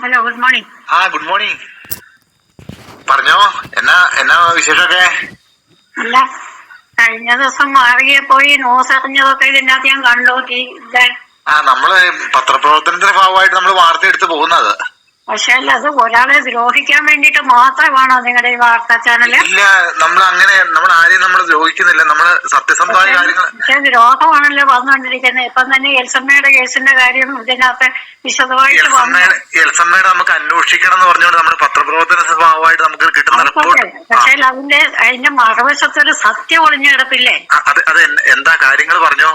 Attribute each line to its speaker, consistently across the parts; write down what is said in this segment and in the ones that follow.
Speaker 1: Hello, good morning.
Speaker 2: Good morning. പറഞ്ഞോ, എന്നാ വിശേഷമൊക്കെ?
Speaker 1: അല്ല, കഴിഞ്ഞ ദിവസം മാറിയെ പോയി ന്യൂസ് അറിഞ്ഞതൊക്കെ ഇതിനകത്ത് ഞാൻ കണ്ടു.
Speaker 2: നമ്മള് പത്രപ്രവർത്തനത്തിന്റെ ഭാഗമായിട്ട് നമ്മൾ വാർത്ത എടുത്ത് പോകുന്നത്.
Speaker 1: പക്ഷെ അല്ല, അത് ഒരാളെ ദ്രോഹിക്കാൻ വേണ്ടിട്ട് മാത്രമാണോ നിങ്ങളുടെ ഈ വാർത്താ ചാനല്?
Speaker 2: ഇല്ല, നമ്മൾ ആരെയും നമ്മൾ ദ്രോഹിക്കുന്നില്ല. നമ്മള് സത്യസന്ധമായ കാര്യങ്ങൾ.
Speaker 1: പക്ഷെ ദ്രോഹമാണല്ലോ വന്നുകൊണ്ടിരിക്കുന്നത്. ഇപ്പം തന്നെ എൽസമ്മയുടെ കേസിന്റെ കാര്യം ഇതിനകത്ത് വിശദമായിട്ട്
Speaker 2: എൽസമ്മയുടെ നമുക്ക് അന്വേഷിക്കണം എന്ന് പറഞ്ഞുകൊണ്ട് നമ്മുടെ പത്രപ്രവർത്തന ഭാഗമായിട്ട് നമുക്ക് കിട്ടുന്ന റിപ്പോർട്ട്.
Speaker 1: പക്ഷെ അതിന്റെ മറുവശത്തൊരു സത്യം ഒളിഞ്ഞു കിടപ്പില്ലേ?
Speaker 2: അത് എന്താ കാര്യങ്ങൾ പറഞ്ഞോ.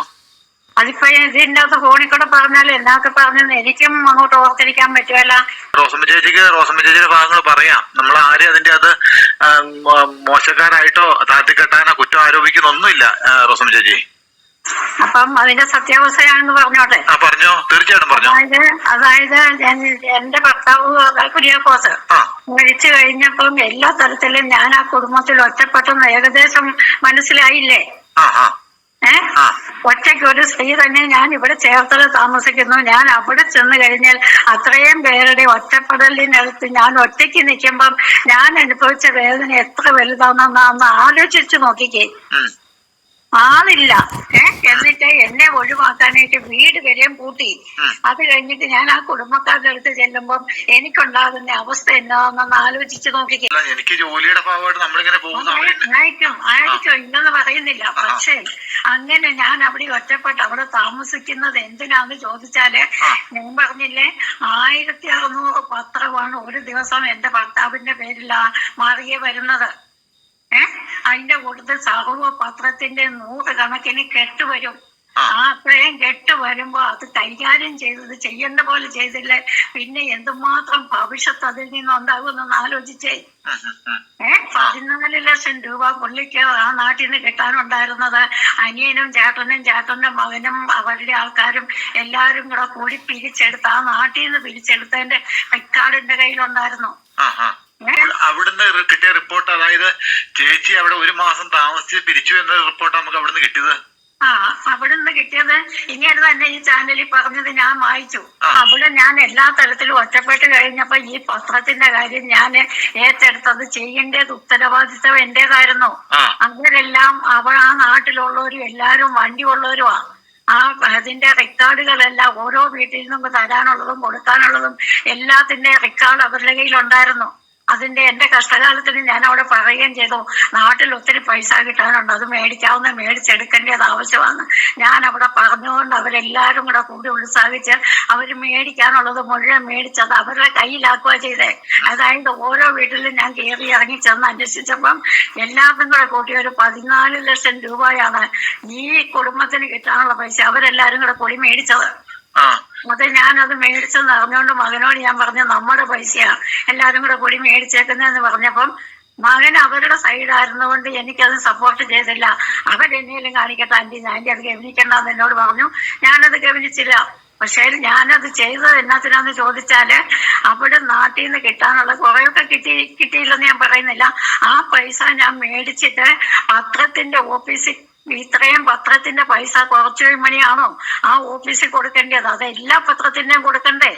Speaker 1: അതിപ്പോ ഇതിന്റെ അകത്ത് ഫോണിൽ കൂടെ പറഞ്ഞാൽ എന്നൊക്കെ പറഞ്ഞെന്ന് എനിക്കും അങ്ങോട്ട് ഓർത്തിരിക്കാൻ പറ്റുമല്ല.
Speaker 2: റോസമ്മ ചേച്ചിയുടെ ഭാഗങ്ങൾ പറയാം. നമ്മൾ ആരും അതിന്റെ അത് മോശക്കാരായിട്ടോ താഴ്ത്തിക്കെട്ടാനോ കുറ്റം ആരോപിക്കുന്നൊന്നുമില്ല റോസമ്മ ചേച്ചി.
Speaker 1: അപ്പം അതിന്റെ സത്യാവസ്ഥയാണെന്ന് പറഞ്ഞോട്ടെ.
Speaker 2: പറഞ്ഞോ, തീർച്ചയായിട്ടും പറഞ്ഞോ.
Speaker 1: അതായത് എന്റെ ഭർത്താവ് കുര്യാക്കോസ് മരിച്ചു കഴിഞ്ഞപ്പം എല്ലാ തരത്തിലും ഞാൻ ആ കുടുംബത്തിൽ ഒറ്റപ്പെട്ടെന്ന് ഏകദേശം മനസ്സിലായില്ലേ? ഒറ്റയ്ക്ക് ഒരു സ്ത്രീ തന്നെ ഞാൻ ഇവിടെ ചേർത്തല താമസിക്കുന്നു. ഞാൻ അവിടെ ചെന്ന് കഴിഞ്ഞാൽ അത്രയും പേരുടെ ഒറ്റപ്പെടലിനടുത്ത് ഞാൻ ഒറ്റയ്ക്ക് നിൽക്കുമ്പം ഞാൻ അനുഭവിച്ച വേദന എത്ര വലുതാണെന്ന് ആലോചിച്ചു നോക്കിക്കേ. ആളില്ല. എന്നിട്ട് എന്നെ ഒഴിവാക്കാനായിട്ട് വീട് വരെയും പൂട്ടി. അത് കഴിഞ്ഞിട്ട് ഞാൻ ആ കുടുംബക്കാരുടെ അടുത്ത് ചെല്ലുമ്പം എനിക്കുണ്ടാകുന്ന അവസ്ഥ എന്താണെന്ന് ആലോചിച്ച് നോക്കിക്കേ.
Speaker 2: എനിക്ക് ജോലിയുടെ ഭാഗമായിട്ട് നമ്മളിങ്ങനെ
Speaker 1: ആയിരിക്കും ഇല്ലെന്ന് പറയുന്നില്ല. പക്ഷേ അങ്ങനെ ഞാൻ അവിടെ ഒറ്റപ്പെട്ട് അവിടെ താമസിക്കുന്നത് എന്തിനാന്ന് ചോദിച്ചാല്, ഞാൻ പറഞ്ഞില്ലേ 1600 പത്രമാണ് ഒരു ദിവസം എന്റെ ഭർത്താവിന്റെ പേരിൽ മാറിയേ വരുന്നത്. അതിന്റെ കൂട്ടത്തിൽ സർവ്വ പത്രത്തിന്റെ 100 കണക്കിന് കെട്ടുവരും. അത്രയും കെട്ട് വരുമ്പോ അത് കൈകാര്യം ചെയ്യേണ്ട പോലെ ചെയ്തില്ലേ, പിന്നെ എന്തുമാത്രം ഭവിഷ്യത്ത് അതിൽ നിന്നുണ്ടാകുമെന്നൊന്ന് ആലോചിച്ചേ. 14 ലക്ഷം രൂപ പുള്ളിക്ക് ആ നാട്ടിൽ നിന്ന് കിട്ടാനുണ്ടായിരുന്നത് അനിയനും ചേട്ടന്റെ മകനും അവരുടെ ആൾക്കാരും എല്ലാരും കൂടി പിരിച്ചെടുത്ത് ആ നാട്ടിൽ നിന്ന് പിരിച്ചെടുത്തതിന്റെ റെക്കോർഡിന്റെ കയ്യിലുണ്ടായിരുന്നു.
Speaker 2: അവിടുന്ന് കിട്ടിയ റിപ്പോർട്ട്, അതായത് ചേച്ചി അവിടെ 1 മാസം താമസിച്ച് പിരിച്ചു എന്ന റിപ്പോർട്ട് നമുക്ക് അവിടുന്ന് കിട്ടിയത്.
Speaker 1: അവിടുന്ന് കിട്ടിയത് ഇങ്ങനെ തന്നെ ഈ ചാനലിൽ പറഞ്ഞത് ഞാൻ വായിച്ചു. അവിടെ ഞാൻ എല്ലാ തരത്തിലും ഒറ്റപ്പെട്ട് കഴിഞ്ഞപ്പോ ഈ പത്രത്തിന്റെ കാര്യം ഞാൻ ഏറ്റെടുത്തത് ചെയ്യേണ്ടത് ഉത്തരവാദിത്തം എന്റേതായിരുന്നു. അവരെല്ലാം ആ നാട്ടിലുള്ളവരും എല്ലാരും വണ്ടി ഉള്ളവരുമാ. അതിന്റെ റെക്കോർഡുകളെല്ലാം ഓരോ വീട്ടിൽ നിന്നും തരാനുള്ളതും കൊടുക്കാനുള്ളതും എല്ലാത്തിന്റെ റെക്കോർഡ് അവരുടെ കയ്യിലുണ്ടായിരുന്നു. അതിന്റെ എന്റെ കഷ്ടകാലത്തിന് ഞാൻ അവിടെ പറയുകയും ചെയ്തു, നാട്ടിൽ ഒത്തിരി പൈസ കിട്ടാനുണ്ട്, അത് മേടിച്ചെടുക്കേണ്ടത് ആവശ്യമാണ്. ഞാൻ അവിടെ പറഞ്ഞുകൊണ്ട് അവരെല്ലാരും കൂടി ഉത്സാഹിച്ച് അവര് മേടിക്കാനുള്ളത് മുഴുവൻ മേടിച്ചത് അവരുടെ കയ്യിലാക്കുക ചെയ്തേ. അതായത് ഓരോ വീട്ടിലും ഞാൻ കയറി ഇറങ്ങി ചെന്ന് അന്വേഷിച്ചപ്പം എല്ലാവർക്കും കൂട്ടി ഒരു 14 ലക്ഷം രൂപയാണ് ഈ കുടുംബത്തിന് കിട്ടാനുള്ള പൈസ അവരെല്ലാരും കൂടി മേടിച്ചത്. അത് ഞാനത് മേടിച്ചെന്ന് അറിഞ്ഞുകൊണ്ട് മകനോട് ഞാൻ പറഞ്ഞു, നമ്മുടെ പൈസയാ എല്ലാരും കൂടി മേടിച്ചേക്കുന്നതെന്ന് പറഞ്ഞപ്പം മകൻ അവരുടെ സൈഡായിരുന്നുകൊണ്ട് എനിക്കത് സപ്പോർട്ട് ചെയ്തില്ല. അവരെന്നേലും കാണിക്കട്ടെ ആന്റി അത് ഗവനിക്കണ്ടെന്ന് എന്നോട് പറഞ്ഞു. ഞാനത് ഗവനിച്ചില്ല. പക്ഷേ ഞാനത് ചെയ്തത് എന്നാത്തിനാന്ന് ചോദിച്ചാല്, അവിടെ നാട്ടിൽ നിന്ന് കിട്ടാനുള്ള കുറെയൊക്കെ കിട്ടിയില്ലെന്ന് ഞാൻ പറയുന്നില്ല. ആ പൈസ ഞാൻ മേടിച്ചിട്ട് പത്രത്തിന്റെ ഓഫീസിൽ, ഇത്രയും പത്രത്തിന്റെ പൈസ കുറച്ചു മണിയാണോ ആ ഓഫീസിൽ കൊടുക്കേണ്ടത്? അത് എല്ലാ പത്രത്തിന്റെയും കൊടുക്കണ്ടേ?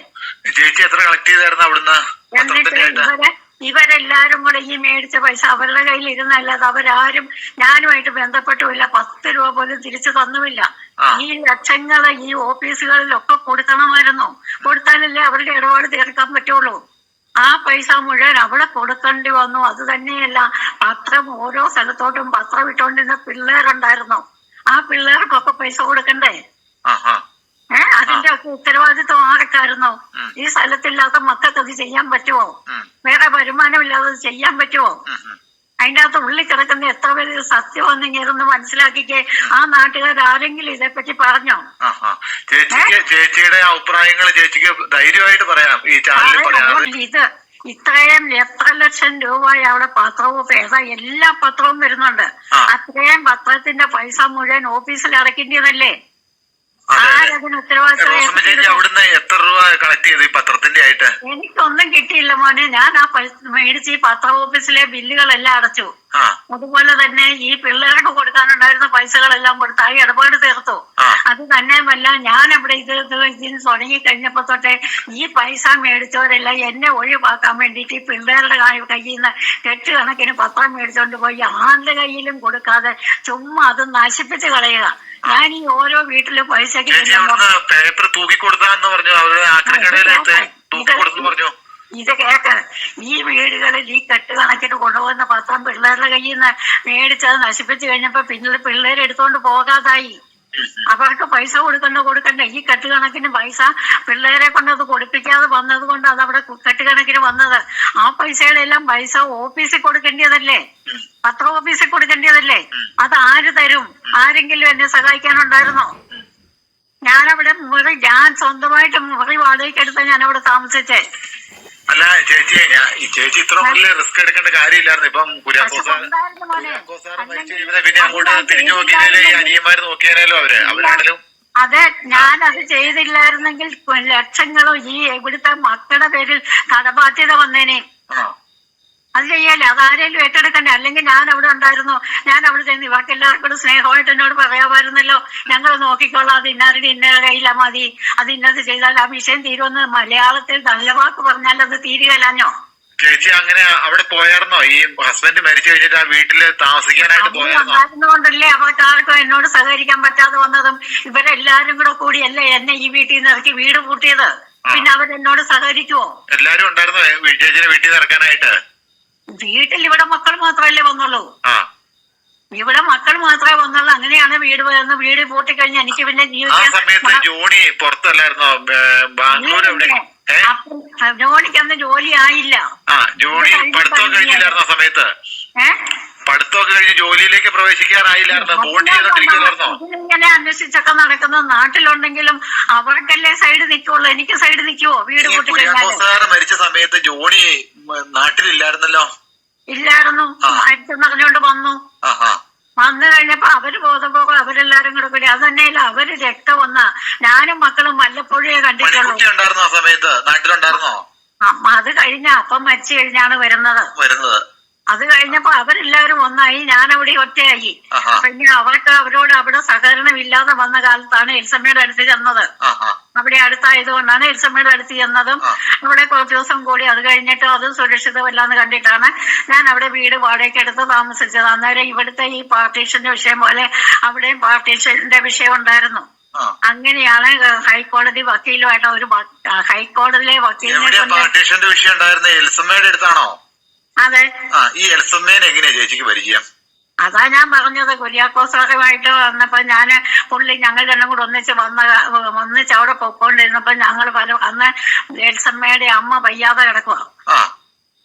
Speaker 1: എന്നിട്ട് ഇവരെല്ലാരും കൂടെ ഈ മേടിച്ച പൈസ അവരുടെ കയ്യിൽ ഇരുന്നല്ലാതെ അവരാരും ഞാനുമായിട്ട് ബന്ധപ്പെട്ടുമില്ല. 10 രൂപ പോലും തിരിച്ചു തന്നുമില്ല. ഈ ലക്ഷങ്ങള് ഈ ഓഫീസുകളിലൊക്കെ കൊടുക്കണമായിരുന്നു. കൊടുത്താലല്ലേ അവരുടെ ഇടപാട് തീർക്കാൻ പറ്റുള്ളൂ. ആ പൈസ മുഴുവൻ അവിടെ കൊടുക്കേണ്ടി വന്നു. അത് തന്നെയല്ല, പത്രം ഓരോ സ്ഥലത്തോട്ടും പത്രം ഇട്ടുകൊണ്ടിരുന്ന പിള്ളേരുണ്ടായിരുന്നു. ആ പിള്ളേർക്കൊക്കെ പൈസ കൊടുക്കണ്ടേ? അതിന്റെ ഒക്കെ ഉത്തരവാദിത്വം ആർക്കായിരുന്നു? ഈ സ്ഥലത്തില്ലാത്ത മക്കൾക്ക് അത് ചെയ്യാൻ പറ്റുമോ? വേറെ വരുമാനമില്ലാതെ ചെയ്യാൻ പറ്റുമോ? അതിന്റെ അകത്ത് ഉള്ളിൽ കിടക്കുന്ന എത്ര പേര് സത്യമാണെന്ന് മനസ്സിലാക്കിക്കേ. ആ നാട്ടുകാർ ആരെങ്കിലും ഇതേപ്പറ്റി പറഞ്ഞോ?
Speaker 2: ചേച്ചിയുടെ അഭിപ്രായങ്ങൾ ചേച്ചിക്ക് ധൈര്യമായിട്ട് പറയാം.
Speaker 1: ഇത് ഇത്രയും എത്ര ലക്ഷം രൂപയായി അവിടെ പത്രവും എല്ലാ പത്രവും വരുന്നുണ്ട്. അത്രയും പത്രത്തിന്റെ പൈസ മുഴുവൻ ഓഫീസിൽ അടയ്ക്കേണ്ടതല്ലേ? ആരതിന് ഉത്തരവാദിത്തം
Speaker 2: റോസമ്മ ചേച്ചി അവിടുന്ന് എത്ര രൂപ കളക്ട് ചെയ്തു ഈ പത്രത്തിന്റെ ആയിട്ട്?
Speaker 1: എനിക്കൊന്നും കിട്ടിയില്ല മോനെ. ഞാൻ ആ പൈസ മേടിച്ച് ഈ പത്ര ഓഫീസിലെ ബില്ലുകളെല്ലാം അടച്ചു. അതുപോലെ തന്നെ ഈ പിള്ളേർക്ക് കൊടുക്കാനുണ്ടായിരുന്ന പൈസകളെല്ലാം കൊടുത്ത് ആ ഇടപാട് തീർത്തു. അത് തന്നെയുമല്ല, ഞാൻ അവിടെ ഇതിന് തുടങ്ങി കഴിഞ്ഞപ്പോ തൊട്ടേ ഈ പൈസ മേടിച്ചവരെല്ലാം എന്നെ ഒഴിവാക്കാൻ വേണ്ടിയിട്ട് ഈ പിള്ളേരുടെ കയ്യിൽ നിന്ന് കെട്ടുകണക്കിന് പത്രം മേടിച്ചോണ്ട് പോയി ആരുടെ കയ്യിലും കൊടുക്കാതെ ചുമ്മാ അത് നശിപ്പിച്ച് കളയുക. ഞാൻ ഈ ഓരോ വീട്ടിലും പൈസക്ക്
Speaker 2: പേപ്പർ തൂക്കി കൊടുത്താന്ന് പറഞ്ഞു.
Speaker 1: ഇത് കേക്ക്, ഈ വീടുകളിൽ ഈ കെട്ടുകണക്കിന് കൊണ്ടുപോകുന്ന പത്രം പിള്ളേരുടെ കയ്യിൽ നിന്ന് മേടിച്ചത് നശിപ്പിച്ചു കഴിഞ്ഞപ്പോ പിന്നെ പിള്ളേർ എടുത്തോണ്ട് പോകാതായി. അവർക്ക് പൈസ കൊടുക്കണ്ട. ഈ കെട്ടുകണക്കിന് പൈസ പിള്ളേരെ കൊണ്ട് അത് കൊടുപ്പിക്കാതെ വന്നത് കൊണ്ട് അതവിടെ കെട്ടുകണക്കിന് വന്നത്. ആ പൈസകളെല്ലാം പൈസ ഓഫീസിൽ കൊടുക്കേണ്ടതല്ലേ, പത്ര ഓഫീസിൽ കൊടുക്കേണ്ടതല്ലേ? അത് ആര് തരും? ആരെങ്കിലും എന്നെ സഹായിക്കാനുണ്ടായിരുന്നോ? ഞാനവിടെ ഞാൻ സ്വന്തമായിട്ട് മുറി വാടകയ്ക്ക് എടുത്ത ഞാൻ അവിടെ താമസിച്ചേ.
Speaker 2: അല്ല ചേച്ചി, ചേച്ചി ഇത്ര വലിയ റിസ്ക് എടുക്കേണ്ട കാര്യമില്ലായിരുന്നു. ഇപ്പം പിന്നെ അങ്ങോട്ട് തിരിഞ്ഞു നോക്കിയാലേ ഈ അനിയന്മാര് നോക്കിയാലോ അവരാണെങ്കിലും.
Speaker 1: അതെ, ഞാനത് ചെയ്തില്ലായിരുന്നെങ്കിൽ ലക്ഷങ്ങളോ ഈ ഇവിടുത്തെ മക്കളുടെ പേരിൽ കടബാധ്യത വന്നേനെ. അത് ചെയ്യല്ലേ, അതാരേലും ഏറ്റെടുക്കണ്ടേ? അല്ലെങ്കിൽ ഞാൻ അവിടെ ഉണ്ടായിരുന്നു, ഞാൻ അവിടെ ചെന്ന് ഇവർക്ക് എല്ലാവർക്കും കൂടെ സ്നേഹമായിട്ട് എന്നോട് പറയാമായിരുന്നല്ലോ, ഞങ്ങൾ നോക്കിക്കോളാം, അത് ഇന്നാരുടെ ഇന്ന കയ്യിലാ മതി, അത് ഇന്നത് ചെയ്താൽ ആ വിഷയം തീരുമെന്ന് മലയാളത്തിൽ നല്ല വാക്ക് പറഞ്ഞാൽ അത് തീരുകയല്ലോ.
Speaker 2: ചേച്ചി അങ്ങനെ അവിടെ പോയായിരുന്നോ? ഈ ഹസ്ബൻഡ് മരിച്ചു കഴിഞ്ഞിട്ട് ആ വീട്ടില് താമസിക്കാനായിട്ട്
Speaker 1: പോയായിരുന്നോണ്ടല്ലേ അവർക്ക് ആർക്കും എന്നോട് സഹകരിക്കാൻ പറ്റാതെ വന്നതും. ഇവരെല്ലാരും കൂടെ കൂടിയല്ലേ എന്നെ ഈ വീട്ടിൽ നിന്ന് ഇറക്കി വീട് പൂട്ടിയത്. പിന്നെ അവരെന്നോട് സഹകരിക്കുവോ?
Speaker 2: എല്ലാരും ഉണ്ടായിരുന്നോ ചേച്ചിനെ വീട്ടിൽ നിന്ന് ഇറക്കാനായിട്ട്?
Speaker 1: വീട്ടിൽ ഇവിടെ മക്കൾ മാത്രമല്ലേ വന്നുള്ളൂ. ഇവിടെ മക്കൾ മാത്രമേ വന്നുള്ളൂ. അങ്ങനെയാണ് വീട് വരുന്നത്. വീട് പൂട്ടിക്കഴിഞ്ഞ് എനിക്ക് പിന്നെ
Speaker 2: ജീവിക്കാൻ. ജോണി പുറത്തല്ലായിരുന്നോ?
Speaker 1: ജോണിക്ക് അന്ന് ജോലി ആയില്ല.
Speaker 2: ജോണി പഠിത്തം കഴിഞ്ഞില്ലായിരുന്നോ സമയത്ത്? പഠിത്തമൊക്കെ കഴിഞ്ഞ് ജോലിയിലേക്ക് പ്രവേശിക്കാറായില്ലായിരുന്നോ?
Speaker 1: ഇങ്ങനെ അന്വേഷിച്ചൊക്കെ നടക്കുന്നത് നാട്ടിലുണ്ടെങ്കിലും അവർക്കല്ലേ സൈഡ് നിൽക്കുള്ളൂ. എനിക്ക് സൈഡ് നിൽക്കുവോ? വീട്
Speaker 2: പൂട്ടിക്കഴിഞ്ഞാൽ മരിച്ച സമയത്ത് ജോണി നാട്ടിലില്ലായിരുന്നല്ലോ.
Speaker 1: ഇല്ലായിരുന്നു. ആയിരത്തെന്ന് പറഞ്ഞോണ്ട് വന്നു കഴിഞ്ഞപ്പോ അവര് ബോധപോകും. അവരെല്ലാരും കൂടെ കൂടി അത് തന്നെയല്ല, അവര് രക്തം വന്ന ഞാനും മക്കളും വല്ലപ്പോഴേ കണ്ടിട്ടുള്ളൂ. അത് കഴിഞ്ഞ അപ്പം മരിച്ചു കഴിഞ്ഞാണ് വരുന്നത്. അത് കഴിഞ്ഞപ്പോ അവരെല്ലാരും ഒന്നായി, ഞാൻ അവിടെ ഒറ്റയായി. പിന്നെ അവർക്ക് അവരോട് അവിടെ സഹകരണം ഇല്ലാതെ വന്ന കാലത്താണ് എൽസമ്മയുടെ അടുത്ത് ചെന്നത്. അവിടെ അടുത്തായതുകൊണ്ടാണ് എൽസമ്മയുടെ അടുത്ത് ചെന്നതും അവിടെ കുറച്ച് ദിവസം കൂടി. അത് കഴിഞ്ഞിട്ട് അത് സുരക്ഷിതമല്ലാന്ന് കണ്ടിട്ടാണ് ഞാൻ അവിടെ വീട് വാടകയ്ക്ക് എടുത്ത് താമസിച്ചത്. അന്നേരം ഇവിടുത്തെ ഈ പാർട്ടീഷന്റെ വിഷയം പോലെ അവിടെയും പാർട്ടീഷന്റെ വിഷയം ഉണ്ടായിരുന്നു. അങ്ങനെയാണ് ഹൈക്കോടതി വക്കീലുമായിട്ട് ഒരു ഹൈക്കോടതിയിലെ വക്കീലിനെ
Speaker 2: പാർട്ടീഷന്റെ വിഷയം ഉണ്ടായിരുന്ന എൽസമ്മയുടെ അടുത്താണോ?
Speaker 1: അതെ.
Speaker 2: ഈ എൽസമ്മേനെ എങ്ങനെയാ ചേച്ചിക്ക് പരിചയം?
Speaker 1: അതാ ഞാൻ പറഞ്ഞത്. കുര്യാക്കോസാറുമായിട്ട് വന്നപ്പോ പുള്ളി ഞങ്ങൾ രണ്ടും കൂടെ ഒന്നിച്ച് അവിടെ പൊക്കോണ്ടിരുന്നപ്പോ ഞങ്ങൾ അന്ന് എൽസമ്മയുടെ അമ്മ വയ്യാതെ കിടക്കുക.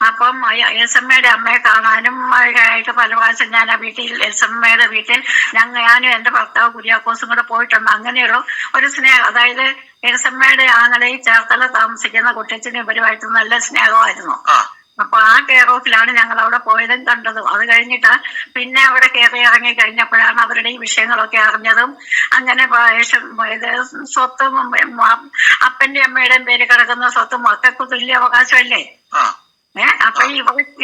Speaker 1: അപ്പം എൽസമ്മയുടെ അമ്മയെ കാണാനും ആയിട്ട് പല പ്രാവശ്യം ഞാൻ ആ വീട്ടിൽ എൽസമ്മയുടെ വീട്ടിൽ ഞാനും എന്റെ ഭർത്താവ് കുര്യാക്കോസും കൂടെ പോയിട്ടുണ്ട്. അങ്ങനെയുള്ള ഒരു സ്നേഹം. അതായത് എൽസമ്മയുടെ ആങ്ങളെയും ചേർത്തല താമസിക്കുന്ന കുട്ടച്ചനും ഇവരുമായിട്ട് നല്ല സ്നേഹമായിരുന്നു. അപ്പൊ ആ കെയർ ഓഫിലാണ് ഞങ്ങൾ അവിടെ പോയതും കണ്ടതും. അത് കഴിഞ്ഞിട്ട് പിന്നെ അവിടെ കയറി ഇറങ്ങി കഴിഞ്ഞപ്പോഴാണ് അവരുടെ ഈ വിഷയങ്ങളൊക്കെ അറിഞ്ഞതും. അങ്ങനെ സ്വത്തും അപ്പന്റെ അമ്മയുടെയും പേര് കിടക്കുന്ന സ്വത്തും മക്കൾക്ക് തുല്യ അവകാശമല്ലേ. അപ്പൊ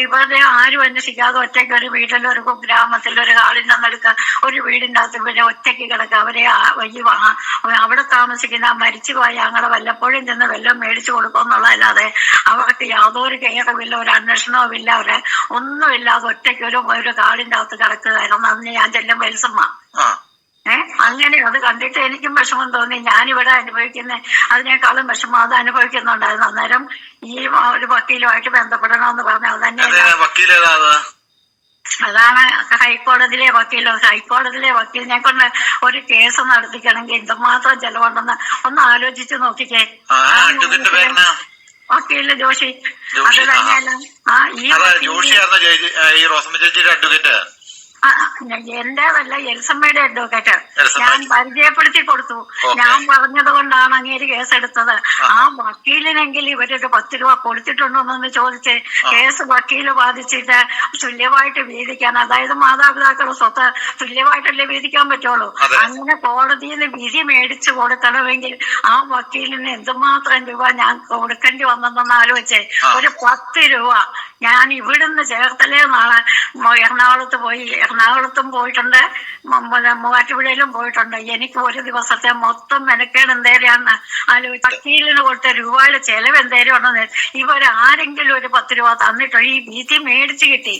Speaker 1: ഇവരെ ആരും അന്വേഷിക്കാതെ ഒറ്റയ്ക്ക് ഒരു വീട്ടിൽ ഒരു ഗ്രാമത്തിൽ ഒരു ഹാളിന്റെ നടുക്ക് ഒരു വീടിന്റെ അകത്ത് പിന്നെ ഒറ്റയ്ക്ക് കിടക്കുക. അവരെ അവിടെ താമസിക്കുന്ന മരിച്ചുപോയ ഞങ്ങളെ വല്ലപ്പോഴും ചെന്ന് വല്ലതും മേടിച്ചു കൊടുക്കുമെന്നുള്ളതല്ലാതെ അവർക്ക് യാതൊരു കെയറുമില്ല, ഒരു അന്വേഷണവും ഇല്ല, അവരെ ഒന്നുമില്ലാതെ ഒറ്റയ്ക്ക് ഒരു കാടിന്റെ അകത്ത് കിടക്കുകയായിരുന്നു. അന്ന് ഞാൻ ചെല്ലുമ്പോ എൽസമ്മ. അങ്ങനെ അത് കണ്ടിട്ട് എനിക്കും വിഷമം തോന്നി. ഞാനിവിടെ അനുഭവിക്കുന്ന അതിനേക്കാളും വിഷമം അത് അനുഭവിക്കുന്നുണ്ടായിരുന്നു. അന്നേരം ഈ ഒരു വക്കീലുമായിട്ട് ബന്ധപ്പെടണമെന്ന് പറഞ്ഞു. അത് തന്നെയല്ല, അതാണ് ഹൈക്കോടതിയിലെ വക്കീൽ. ഹൈക്കോടതിയിലെ വക്കീലിനെ കൊണ്ട് ഒരു കേസ് നടത്തിക്കണമെങ്കിൽ എന്തുമാത്രം ചെലവുണ്ടെന്ന് ഒന്ന് ആലോചിച്ച് നോക്കിക്കേ. വക്കീല് ജോഷി. അത് തന്നെയല്ല എന്റേതല്ല, എൽസമ്മയുടെ അഡ്വക്കേറ്റ്.
Speaker 2: എൽസമ്മ.
Speaker 1: ഞാൻ പരിചയപ്പെടുത്തി കൊടുത്തു. ഞാൻ പറഞ്ഞത് കൊണ്ടാണ് അങ്ങേര് കേസെടുത്തത്. ആ വക്കീലിനെങ്കിൽ ഇവരൊരു 10 രൂപ കൊടുത്തിട്ടുണ്ടോന്നൊന്ന് ചോദിച്ച് കേസ് വക്കീല് ബാധിച്ചിട്ട് തുല്യമായിട്ട് വീതിക്കാൻ, അതായത് മാതാപിതാക്കളുടെ സ്വത്ത് തുല്യമായിട്ടല്ലേ വീതിക്കാൻ പറ്റുള്ളൂ. അങ്ങനെ കോടതിയിൽ നിന്ന് വിധി മേടിച്ചു കൊടുക്കണമെങ്കിൽ ആ വക്കീലിന് എന്തുമാത്രം രൂപ ഞാൻ കൊടുക്കേണ്ടി വന്നെന്നൊന്ന് ആലോചിച്ച്. ഒരു 10 രൂപ ഞാൻ ഇവിടുന്ന് ചേർത്തലേ നാളെ എറണാകുളത്തും പോയിട്ടുണ്ട്, മൂവാറ്റുപുഴയിലും പോയിട്ടുണ്ട്. എനിക്ക് ഒരു ദിവസത്തെ മൊത്തം മെനക്കേട് എന്തേരാന്ന് ആലോചിച്ച് വക്കീലിന് കൊടുത്ത രൂപയുടെ ചെലവ് എന്തേലും ഉണ്ടെന്ന് ഇവരാരെങ്കിലും ഒരു 10 രൂപ തന്നിട്ടോ ഈ വിധി മേടിച്ചു കിട്ടി.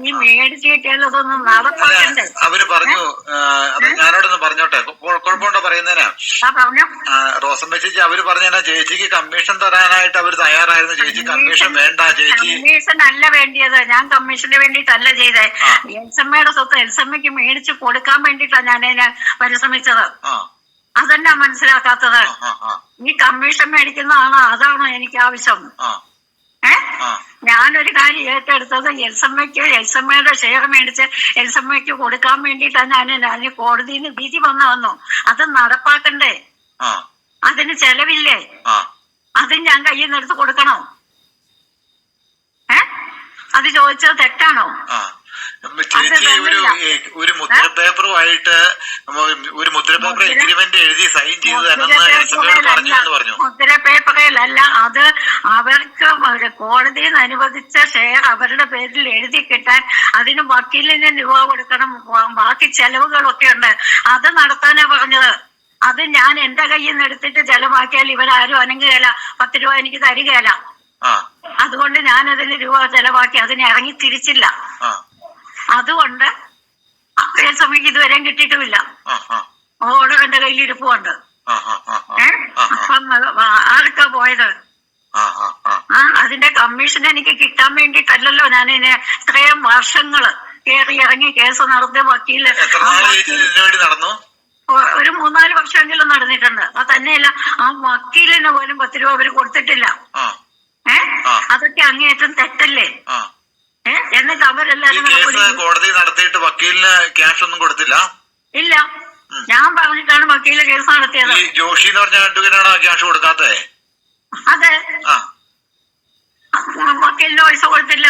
Speaker 1: ഈ മേടിച്ചു കിട്ടിയാലും അതൊന്നും നടപ്പാക്കണ്ടേ?
Speaker 2: അവര് പറഞ്ഞു, ഞാനോടൊന്ന് പറഞ്ഞോട്ടെ, കുഴപ്പമുണ്ടോ പറയുന്നതിനാ?
Speaker 1: പറഞ്ഞു
Speaker 2: റോസമ്മ ചേച്ചി അവര് പറഞ്ഞാ ചേച്ചിക്ക് കമ്മീഷൻ തരാനായിട്ട് അവര് തയ്യാറായിരുന്നു. ചേച്ചി കമ്മീഷൻ വേണ്ട, ചേച്ചി
Speaker 1: കമ്മീഷൻ അല്ല വേണ്ടിയത്. ഞാൻ കമ്മീഷന് വേണ്ടിയിട്ടല്ല ചെയ്തേ. എൽസമ്മയുടെ സ്വത്ത് എൽസമ്മയ്ക്ക് മേടിച്ച് കൊടുക്കാൻ വേണ്ടിയിട്ടാണ് ഞാൻ അതിനെ പരിശ്രമിച്ചത്. അതെന്നാ മനസ്സിലാക്കാത്തത്? ഈ കമ്മീഷൻ മേടിക്കുന്നതാണോ? അതാണോ എനിക്ക് ആവശ്യം? ഞാനൊരു കാര്യം ഏറ്റെടുത്തത് എൽസമ്മയുടെ ഷെയർ മേടിച്ച് എൽസമ്മയ്ക്ക് കൊടുക്കാൻ വേണ്ടിയിട്ടാണ് ഞാൻ കോടതിയിൽ നിന്ന് വിധി വന്നു. അത് നടപ്പാക്കണ്ടേ? അതിന് ചെലവില്ലേ? അത് ഞാൻ കയ്യിൽ നിന്ന് എടുത്ത് കൊടുക്കണോ? അത് ചോദിച്ചത് തെറ്റാണോ?
Speaker 2: ചേച്ചി ഒരു മുദ്രപേപ്പറുമായിട്ട് ഒരു മുദ്രപേപ്പർ എഗ്രിമെന്റ് എഴുതി സൈൻ ചെയ്ത് പറഞ്ഞു.
Speaker 1: മുദ്രപേപ്പറിലല്ല, അത് അവർക്ക് കോടതിയിൽ നിന്ന് അനുവദിച്ച ഷെയർ അവരുടെ പേരിൽ എഴുതി കിട്ടാൻ അതിന് വക്കീലിന് രൂപ കൊടുക്കണം, ബാക്കി ചെലവുകളൊക്കെ ഉണ്ട്. അത് നടത്താനാ പറഞ്ഞത്. അത് ഞാൻ എന്റെ കയ്യിൽ നിന്ന് എടുത്തിട്ട് ചെലവാക്കിയാൽ ഇവരാരും അനങ്ങുകയില്ല, 10 രൂപ എനിക്ക് തരികയില്ല. അതുകൊണ്ട് ഞാൻ അതിന് രൂപ ചെലവാക്കി അതിനെ ഇറങ്ങി തിരിച്ചില്ല. അതുകൊണ്ട് സമയത്ത് ഇതുവരെയും കിട്ടിയിട്ടുമില്ല. ഓർഡർ എന്റെ കയ്യിൽ ഇരിപ്പുണ്ട്. അപ്പം ആർക്കാ പോയത്? അതിന്റെ കമ്മീഷൻ എനിക്ക് കിട്ടാൻ വേണ്ടിയിട്ടല്ലല്ലോ ഞാൻ ഇതിനെ ഇത്രയും വർഷങ്ങള് കയറി ഇറങ്ങി കേസ് നടത്തിയ വക്കീല്. ഒരു 3-4 വർഷമെങ്കിലും നടന്നിട്ടുണ്ട്. അത് തന്നെയല്ല, ആ വക്കീലിന് പോലും 10 രൂപ അവര് കൊടുത്തിട്ടില്ല. അതൊക്കെ അങ്ങേയറ്റം തെറ്റല്ലേ? എന്നിട്ട് അവരെല്ലാരും
Speaker 2: കോടതി നടത്തിയിട്ട് വക്കീലിന് ക്യാഷ് ഒന്നും കൊടുത്തില്ല.
Speaker 1: ഇല്ല, ഞാൻ പറഞ്ഞിട്ടാണ് വക്കീല് കേസ് നടത്തിയത്.
Speaker 2: ജോഷി എന്ന് പറഞ്ഞ അഡ്വക്കേറ്റാണോ ക്യാഷ് കൊടുക്കാത്തേ?
Speaker 1: അതെ, വക്കീലിന് പൈസ കൊടുത്തില്ല.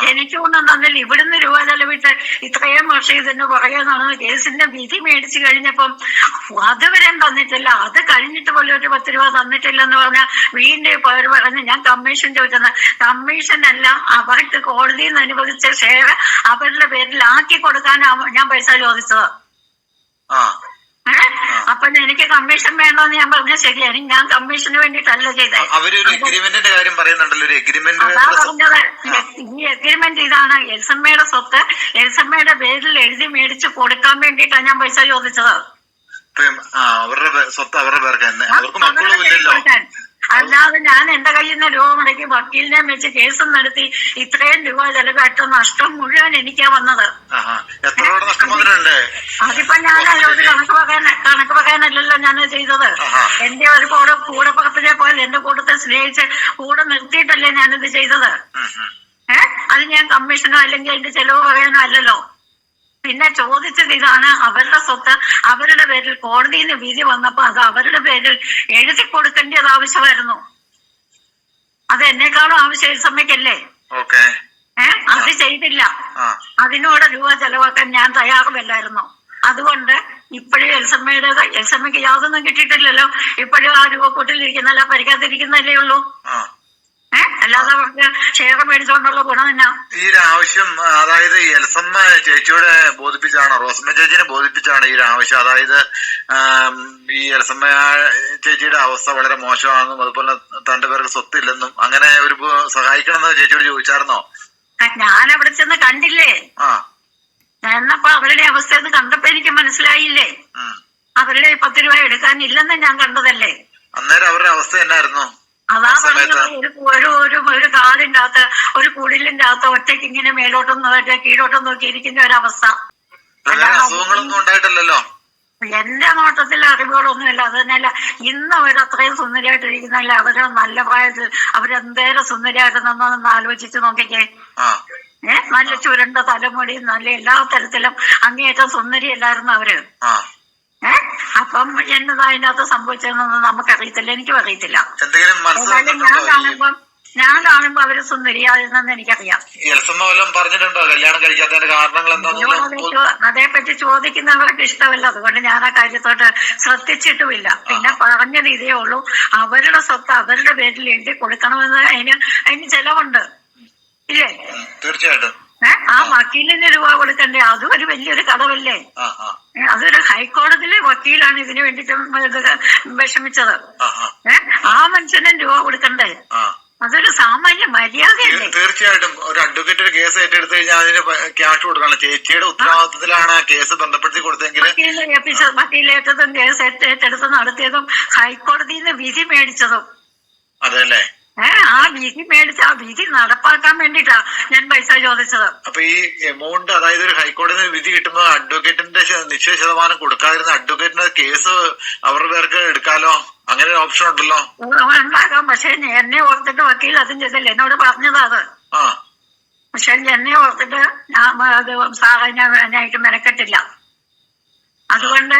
Speaker 1: എനിക്കൊന്നും തന്നില്ല. ഇവിടുന്ന് രൂപ ചെലവിട്ട് ഇത്രയും വർഷം ഇതിന്റെ പുറകെ നടന്ന കേസിന്റെ വിധി മേടിച്ചു കഴിഞ്ഞപ്പം അതുവരെയും തന്നിട്ടില്ല. അത് കഴിഞ്ഞിട്ട് പോലും ഒരു 10 രൂപ തന്നിട്ടില്ലെന്ന് പറഞ്ഞാൽ വീണ്ടും അവര് പറഞ്ഞ് ഞാൻ കമ്മീഷൻ ചോദിച്ചത്. കമ്മീഷൻ അല്ല, അവർക്ക് കോടതിയിൽ നിന്ന് അനുവദിച്ച ഷെയർ അവരുടെ പേരിൽ ആക്കി കൊടുക്കാനാണ് ഞാൻ പൈസ ചോദിച്ചത്. അപ്പൊ എനിക്ക് കമ്മീഷൻ വേണ്ടോന്ന് ഞാൻ പറഞ്ഞ ശരിയാണ്. ഞാൻ കമ്മീഷന് വേണ്ടിട്ടല്ല ചെയ്തത്. അതാ പറഞ്ഞത്. ഈ എഗ്രിമെന്റ് ഇതാണ്. എൽസമ്മയുടെ സ്വത്ത് എൽസമ്മയുടെ പേരിൽ എഴുതി മേടിച്ച് കൊടുക്കാൻ വേണ്ടിയിട്ടാണ് ഞാൻ പൈസ ചോദിച്ചത്. അല്ലാതെ ഞാൻ എന്റെ കയ്യിൽ നിന്ന് രൂപ മുടക്കി വക്കീലിനെ വെച്ച് കേസും നടത്തി ഇത്രയും രൂപ ചെലവായിട്ട നഷ്ടം മുഴുവൻ എനിക്കാ വന്നത്. അതിപ്പോ ഞാൻ അതിനോട് കണക്ക് പറയാനല്ലല്ലോ ഞാൻ ചെയ്തത്. എന്റെ ഒരു കൂടപ്പുറത്തിനെ പോലെ എന്റെ കൂട്ടത്തെ സ്നേഹിച്ച് കൂടെ നിർത്തിയിട്ടല്ലേ ഞാനിത് ചെയ്തത്. അത് ഞാൻ കമ്മീഷനോ അല്ലെങ്കിൽ അതിന്റെ ചെലവ് പറയാനോ അല്ലല്ലോ. പിന്നെ ചോദിച്ചത് ഇതാണ്, അവരുടെ സ്വത്ത് അവരുടെ പേരിൽ കോടതിയിൽ നിന്ന് വിധി വന്നപ്പോ അത് അവരുടെ പേരിൽ എഴുതി കൊടുക്കേണ്ടത് ആവശ്യമായിരുന്നു. അത് എന്നെക്കാളും ആവശ്യം എൽസമ്മയ്ക്കല്ലേ? അത് ചെയ്തില്ല. അതിനോട് രൂപ ചെലവാക്കാൻ ഞാൻ തയ്യാറുമല്ലായിരുന്നു. അതുകൊണ്ട് ഇപ്പോഴും എൽസമ്മയ്ക്ക് യാതൊന്നും കിട്ടിയിട്ടില്ലല്ലോ. ഇപ്പോഴും ആ രൂപ കൂട്ടിലിരിക്കുന്നല്ല, പരിക്കാതിരിക്കുന്നല്ലേ ഉള്ളൂ. അല്ലാതെ അവർക്ക് ഷെയർ മേടിച്ചോണ്ടുള്ള ഗുണം തന്നെ.
Speaker 2: ഈ ഒരു ആവശ്യം അതായത് എൽസമ്മ ചേച്ചിയോടെ ബോധിപ്പിച്ചാണോ, റോസമ്മ ചേച്ചിനെ ബോധിപ്പിച്ചാണ് ഈ ഒരു ആവശ്യം? അതായത് ഈ എൽസമ്മ ചേച്ചിയുടെ അവസ്ഥ വളരെ മോശമാണെന്നും അതുപോലെ തന്റെ പേർക്ക് സ്വത്തില്ലെന്നും അങ്ങനെ ഒരു സഹായിക്കണമെന്ന് ചേച്ചിയോട് ചോദിച്ചായിരുന്നോ?
Speaker 1: ഞാൻ അവിടെ ചെന്ന് കണ്ടില്ലേ. എന്നപ്പോ അവരുടെ അവസ്ഥ കണ്ടപ്പോ എനിക്ക് മനസ്സിലായില്ലേ. അവരുടെ 10 രൂപ എടുക്കാനില്ലെന്ന് ഞാൻ കണ്ടതല്ലേ.
Speaker 2: അന്നേരം അവരുടെ അവസ്ഥ എന്നായിരുന്നു?
Speaker 1: അതാ പറഞ്ഞത്. ഒരു കാടിന്റെ അകത്ത് ഒരു കുടിലിന്റെ അകത്ത് ഒറ്റയ്ക്ക് ഇങ്ങനെ മേലോട്ടും കീഴോട്ടും നോക്കി ഇരിക്കുന്ന ഒരവസ്ഥ.
Speaker 2: അസുഖങ്ങളൊന്നും ഉണ്ടായിട്ടില്ലല്ലോ.
Speaker 1: എന്റെ നോട്ടത്തിൽ അറിവുകളൊന്നുമില്ല. അത് തന്നെയല്ല, ഇന്ന് അവരത്രയും സുന്ദരിയായിട്ടിരിക്കുന്നല്ല. അവര് നല്ല പ്രായത്തിൽ അവരെന്തേരം സുന്ദരിയായിട്ട് നിന്നൊന്ന് ആലോചിച്ച് നോക്കിക്കേ. നല്ല ചുരുണ്ട തലമുടി, നല്ല എല്ലാ തരത്തിലും അങ്ങേയറ്റം സുന്ദരിയല്ലായിരുന്നു അവര്. അപ്പം എന്നതാ അതിനകത്ത് സംഭവിച്ചതെന്നൊന്നും നമുക്കറിയത്തില്ല, എനിക്കും അറിയത്തില്ല. ഞാൻ കാണുമ്പോ അവര് സുന്ദരിയായിരുന്നെന്ന് എനിക്കറിയാം. അതേപ്പറ്റി ചോദിക്കുന്നവർക്ക് ഇഷ്ടമല്ല, അതുകൊണ്ട് ഞാൻ ആ കാര്യത്തോട്ട് ശ്രദ്ധിച്ചിട്ടുമില്ല. പിന്നെ പറഞ്ഞത് ഇതേ ഉള്ളൂ, അവരുടെ സ്വത്ത് അവരുടെ പേരിൽ എഴുതി കൊടുക്കണമെന്ന് അതിന് ചെലവുണ്ട്, ഇല്ലേ?
Speaker 2: തീർച്ചയായിട്ടും.
Speaker 1: ആ വക്കീലിന് രൂപ കൊടുക്കണ്ടേ? അതും ഒരു വലിയൊരു കടവല്ലേ? അതൊരു ഹൈക്കോടതിയിലെ വക്കീലാണ് ഇതിനു വേണ്ടിട്ട് വിഷമിച്ചത്. ആ മനുഷ്യനും രൂപ കൊടുക്കണ്ടേ? അതൊരു സാമാന്യ മര്യാദയല്ലേ?
Speaker 2: തീർച്ചയായിട്ടും. ഒരു അഡ്വക്കേറ്റ് ഒരു കേസ് ഏറ്റെടുത്ത് കഴിഞ്ഞാൽ അതിന് ക്യാഷ് കൊടുക്കണം. ചേച്ചിയുടെ ഉത്തരവാദിത്തത്തിലാണ് ആ കേസ് ബന്ധപ്പെടുത്തി കൊടുത്തെങ്കിൽ
Speaker 1: വക്കീലേറ്റതും കേസ് ഏറ്റെടുത്ത് നടത്തിയതും ഹൈക്കോടതിയിൽ നിന്ന് വിധി മേടിച്ചതും.
Speaker 2: അതെല്ലേ?
Speaker 1: ആ വിധി മേടിച്ച ആ വിധി നടപ്പാക്കാൻ വേണ്ടിട്ടാ ഞാൻ പൈസ ചോദിച്ചത്.
Speaker 2: അപ്പൊ ഈ എമൗണ്ട്, അതായത് ഒരു ഹൈക്കോടതി വിധി കിട്ടുമ്പോ അഡ്വക്കേറ്റിന്റെ നിശ്ചയ ശതമാനം കൊടുക്കാതിരുന്ന അഡ്വക്കേറ്റിന്റെ കേസ് അവരുടെ പേർക്ക് എടുക്കാലോ, അങ്ങനെ ഒരു ഓപ്ഷൻ ഉണ്ടല്ലോ?
Speaker 1: ഉണ്ടാക്കാം. പക്ഷെ എന്നെ ഓർത്തിട്ട് വക്കീൽ അതും ചെയ്തല്ലേ, എന്നോട് പറഞ്ഞതാ അത്. പക്ഷെ എന്നെ ഓർത്തിട്ട് ഞാനായിട്ട് മെനക്കെട്ടില്ല. അതുകൊണ്ട്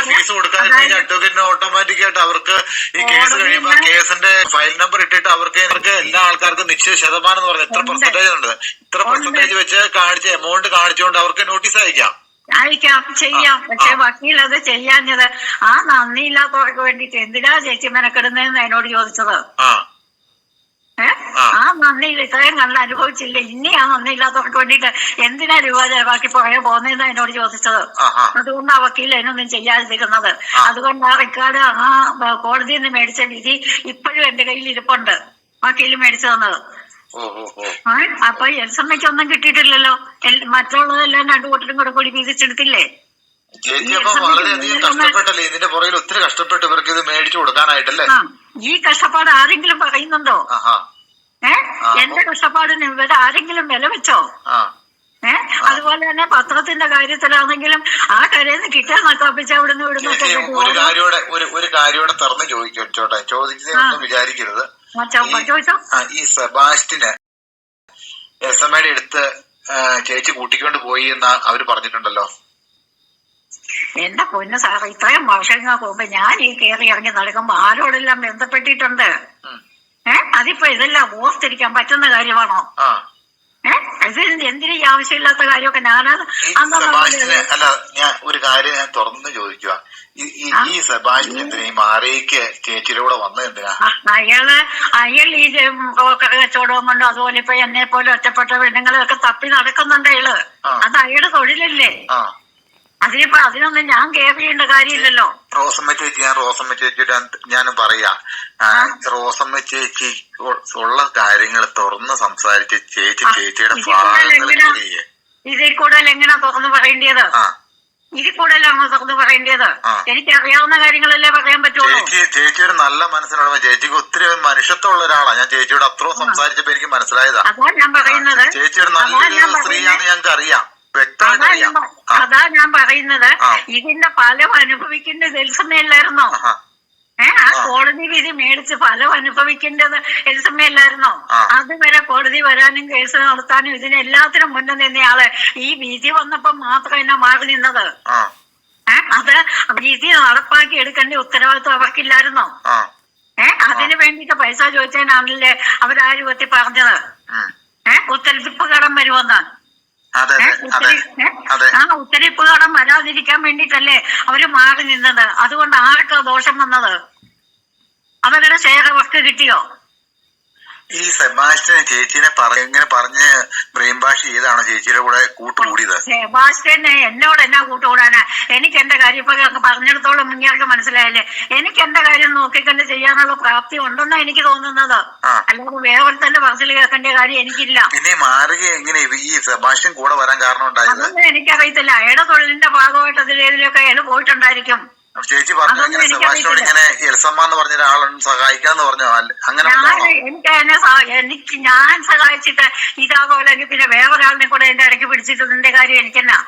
Speaker 2: ഫീസ് കൊടുക്കാതിരുന്ന ഓട്ടോമാറ്റിക് ആയിട്ട് അവർക്ക് ഈ കേസ് കഴിയുമ്പോ കേസിന്റെ ഫയൽ നമ്പർ ഇട്ടിട്ട് അവർക്ക് എല്ലാ ആൾക്കാർക്കും നിശ്ചിത ശതമാനം എന്ന് പറഞ്ഞാൽ ഇത്ര പെർസെന്റേജ് ഉണ്ട്, ഇത്ര പെർസെന്റേജ് വെച്ച് കാണിച്ച എമൗണ്ട് കാണിച്ചുകൊണ്ട് അവർക്ക് നോട്ടീസ് അയക്കാം
Speaker 1: ചെയ്യാം. പക്ഷെ വക്കീൽ അത് ചെയ്യാഞ്ഞത് ആ നന്ദിയില്ലാത്തവർക്ക് വേണ്ടിട്ട് എന്തിനാ ചേച്ചി മെനക്കെടുന്നതെന്ന് എന്നോട് ചോദിച്ചത്. ആ നന്ദിയിൽ ഇത്രയും കണ്ട് അനുഭവിച്ചില്ല, ഇനി ആ നന്ദിയില്ലാത്തവർക്ക് വേണ്ടിട്ട് എന്തിനാ രൂപ ചെലവാക്കി പുറകെ പോകുന്നതെന്ന് എന്നോട് ചോദിച്ചത്. അതുകൊണ്ട് ആ വക്കീൽ അതിനൊന്നും ചെയ്യാതിരിക്കുന്നത്. അതുകൊണ്ട് ആ റെക്കോർഡ്, ആ കോടതിയിൽ നിന്ന് മേടിച്ച വിധി ഇപ്പോഴും എന്റെ കയ്യിൽ ഇരിപ്പുണ്ട്, വക്കീൽ മേടിച്ചു തന്നത്. അപ്പൊ എൽസമ്മയ്ക്കൊന്നും കിട്ടിയിട്ടില്ലല്ലോ, മറ്റുള്ളതെല്ലാം രണ്ടു കൂട്ടരും കൂടി വീതിച്ചെടുത്തില്ലേ?
Speaker 2: വളരെയധികം കഷ്ടപ്പെട്ടല്ലേ ഇതിന്റെ പുറകിൽ, ഒത്തിരി കഷ്ടപ്പെട്ട് ഇവർക്ക് ഇത് മേടിച്ചു കൊടുക്കാനായിട്ടല്ലേ?
Speaker 1: ഈ കഷ്ടപ്പാട് ആരെങ്കിലും പറയുന്നുണ്ടോ? എന്റെ കഷ്ടപ്പാടിന് ഇവര് ആരെങ്കിലും വില വെച്ചോ? അതുപോലെ തന്നെ പത്രത്തിന്റെ കാര്യത്തിലാണെങ്കിലും ആ കരയിൽ നിന്ന് കിട്ടാൻ നക്കാപ്പിച്ച അവിടുന്ന് ഇവിടുന്നൊക്കെ
Speaker 2: ഒരു കാര്യോടെ തുറന്ന് ചോദിച്ചോട്ടെ, ചോദിച്ചതൊന്നും വിചാരിക്കരുത്. ഈ സെബാസ്റ്റിന് എസ്എംഐയുടെ അടുത്ത് ചേച്ചി കൂട്ടിക്കൊണ്ട് പോയി എന്ന് അവര് പറഞ്ഞിട്ടുണ്ടല്ലോ.
Speaker 1: എന്റെ പൊന്നു സാറ്, ഇത്രയും വർഷങ്ങൾക്ക് മുമ്പ് ഞാൻ ഈ കയറി ഇറങ്ങി നടക്കുമ്പോ ആരോടെല്ലാം ബന്ധപ്പെട്ടിട്ടുണ്ട്. അതിപ്പോ ഇതെല്ലാം ഓർത്തിരിക്കാൻ പറ്റുന്ന കാര്യമാണോ? ഇതിന് എന്തിനു ഈ ആവശ്യമില്ലാത്ത കാര്യമൊക്കെ ഞാനത്
Speaker 2: അല്ല, ഞാൻ ഒരു കാര്യം ഞാൻ തുറന്ന് ചോദിക്കുക, ഈ സെബാസ്റ്റ്യൻ എന്തിനാ ഈ മാറിയേക്ക് ചേച്ചിയുടെ കൂടെ വന്നത് എന്തിനാ?
Speaker 1: അയാൾ ഈ കച്ചവടവും കൊണ്ട് അതുപോലെ ഇപ്പൊ എന്നെ പോലെ ഒറ്റപ്പെട്ട പെണ്ണുങ്ങളെയൊക്കെ തപ്പി നടക്കുന്നുണ്ട് അയാള്. അത് അയാളുടെ തൊഴിലല്ലേ? അതിനിപ്പോ അതിനൊന്നും ഞാൻ കെയർ ചെയ്യേണ്ട കാര്യമില്ലല്ലോ.
Speaker 2: റോസമ്മ ചേച്ചിയുടെ ഞാൻ പറയാ, റോസമ്മ ചേച്ചി ഉള്ള കാര്യങ്ങൾ തുറന്ന് സംസാരിച്ച് ചേച്ചിയുടെ
Speaker 1: ഇതിൽ കൂടുതൽ എങ്ങനെയാ തുറന്ന് പറയേണ്ടത്? ഇതിൽ കൂടുതലാണോ തുറന്ന് പറയേണ്ടത്? എനിക്ക് അറിയാവുന്ന കാര്യങ്ങളല്ലേ പറയാൻ പറ്റുള്ളൂ.
Speaker 2: ചേച്ചി ഒരു നല്ല മനസ്സിലുള്ള, ചേച്ചിക്ക് ഒത്തിരി മനുഷ്യത്വമുള്ള ഒരാളാ. ഞാൻ ചേച്ചിയോട് അത്രയും സംസാരിച്ചപ്പോ എനിക്ക് മനസ്സിലായതാ.
Speaker 1: അതാ ഞാൻ പറയുന്നത്,
Speaker 2: ചേച്ചി ഒരു നല്ലൊരു സ്ത്രീയാണെന്ന് ഞങ്ങൾക്ക് അറിയാം.
Speaker 1: അതാ ഞാൻ പറയുന്നത്, ഇതിന്റെ ഫലം അനുഭവിക്കേണ്ടത് എൽസമ്മയല്ലായിരുന്നോ? ആ കോടതി വിധി മേടിച്ച് ഫലം അനുഭവിക്കേണ്ടത് എൽസമ്മയല്ലായിരുന്നോ? അതുവരെ കോടതി വരാനും കേസ് നടത്താനും ഇതിനെല്ലാത്തിനും മുന്നേ നിന്നയാള് ഈ വിധി വന്നപ്പോ മാത്രം എന്നെ മാറി നിന്നത്. അത് വിധി നടപ്പാക്കി എടുക്കേണ്ട ഉത്തരവാദിത്വം അവർക്കില്ലായിരുന്നോ? അതിന് വേണ്ടിട്ട് പൈസ ചോദിച്ചതിനാണല്ലേ അവരാരുപത്തി പറഞ്ഞത് ഉത്തരവിപ്പ് കടം വരുമെന്ന്. ആ ഉത്തരവിപ്പ് കടം വരാതിരിക്കാൻ വേണ്ടിട്ടല്ലേ അവര് മാറി നിന്നത്. അതുകൊണ്ട് ആർക്കാ ദോഷം വന്നത്? അവരുടെ ഷെയർ അവർക്ക് കിട്ടിയോ?
Speaker 2: ഈ സെബാസ്റ്റ്യൻ ചേച്ചിനെ ഇങ്ങനെ പറഞ്ഞ് ബ്രെയിൻ വാഷ് ചെയ്താണോ ചേച്ചിയുടെ കൂടെ കൂട്ടുകൂടിയത്?
Speaker 1: സെബാസ്റ്റ്യനെ എന്നോട് എന്നാ കൂട്ടുകൂടാനാ? എനിക്ക് എന്റെ കാര്യം ഇപ്പൊ പറഞ്ഞിടത്തോളം മുന്നേർക്ക് മനസ്സിലായല്ലേ. എനിക്ക് എന്റെ കാര്യം നോക്കിക്കണ്ട് ചെയ്യാനുള്ള പ്രാപ്തി ഉണ്ടെന്നാ എനിക്ക് തോന്നുന്നത്. അല്ലാതെ വേറെ തന്നെ പറച്ചിൽ കേൾക്കേണ്ട കാര്യം എനിക്കില്ല.
Speaker 2: പിന്നെ മാറുക എങ്ങനെ ഈ സെബാസ്റ്റ്യൻ കൂടെ വരാൻ കാരണം ഉണ്ടായത്?
Speaker 1: അതൊന്നും എനിക്കറിയത്തില്ല. അയാളുടെ തൊഴിലിന്റെ ഭാഗമായിട്ട് അതിലേതിലൊക്കെ അയാൾ പോയിട്ടുണ്ടായിരിക്കും.
Speaker 2: ചേച്ചി പറഞ്ഞു സെബാസ്റ്റ്യനോട് ഇങ്ങനെ എൽസമ്മ എന്ന് പറഞ്ഞ ഒരാളൊന്നും സഹായിക്കാന്ന് പറഞ്ഞു. അങ്ങനെ
Speaker 1: ഞാൻ സഹായിച്ചിട്ട് ഇതാപോലെ പിന്നെ വേറൊരാളിനെ കൂടെ എന്റെ ഇടയ്ക്ക് പിടിച്ചിട്ടതിന്റെ കാര്യം എനിക്കെന്നാ?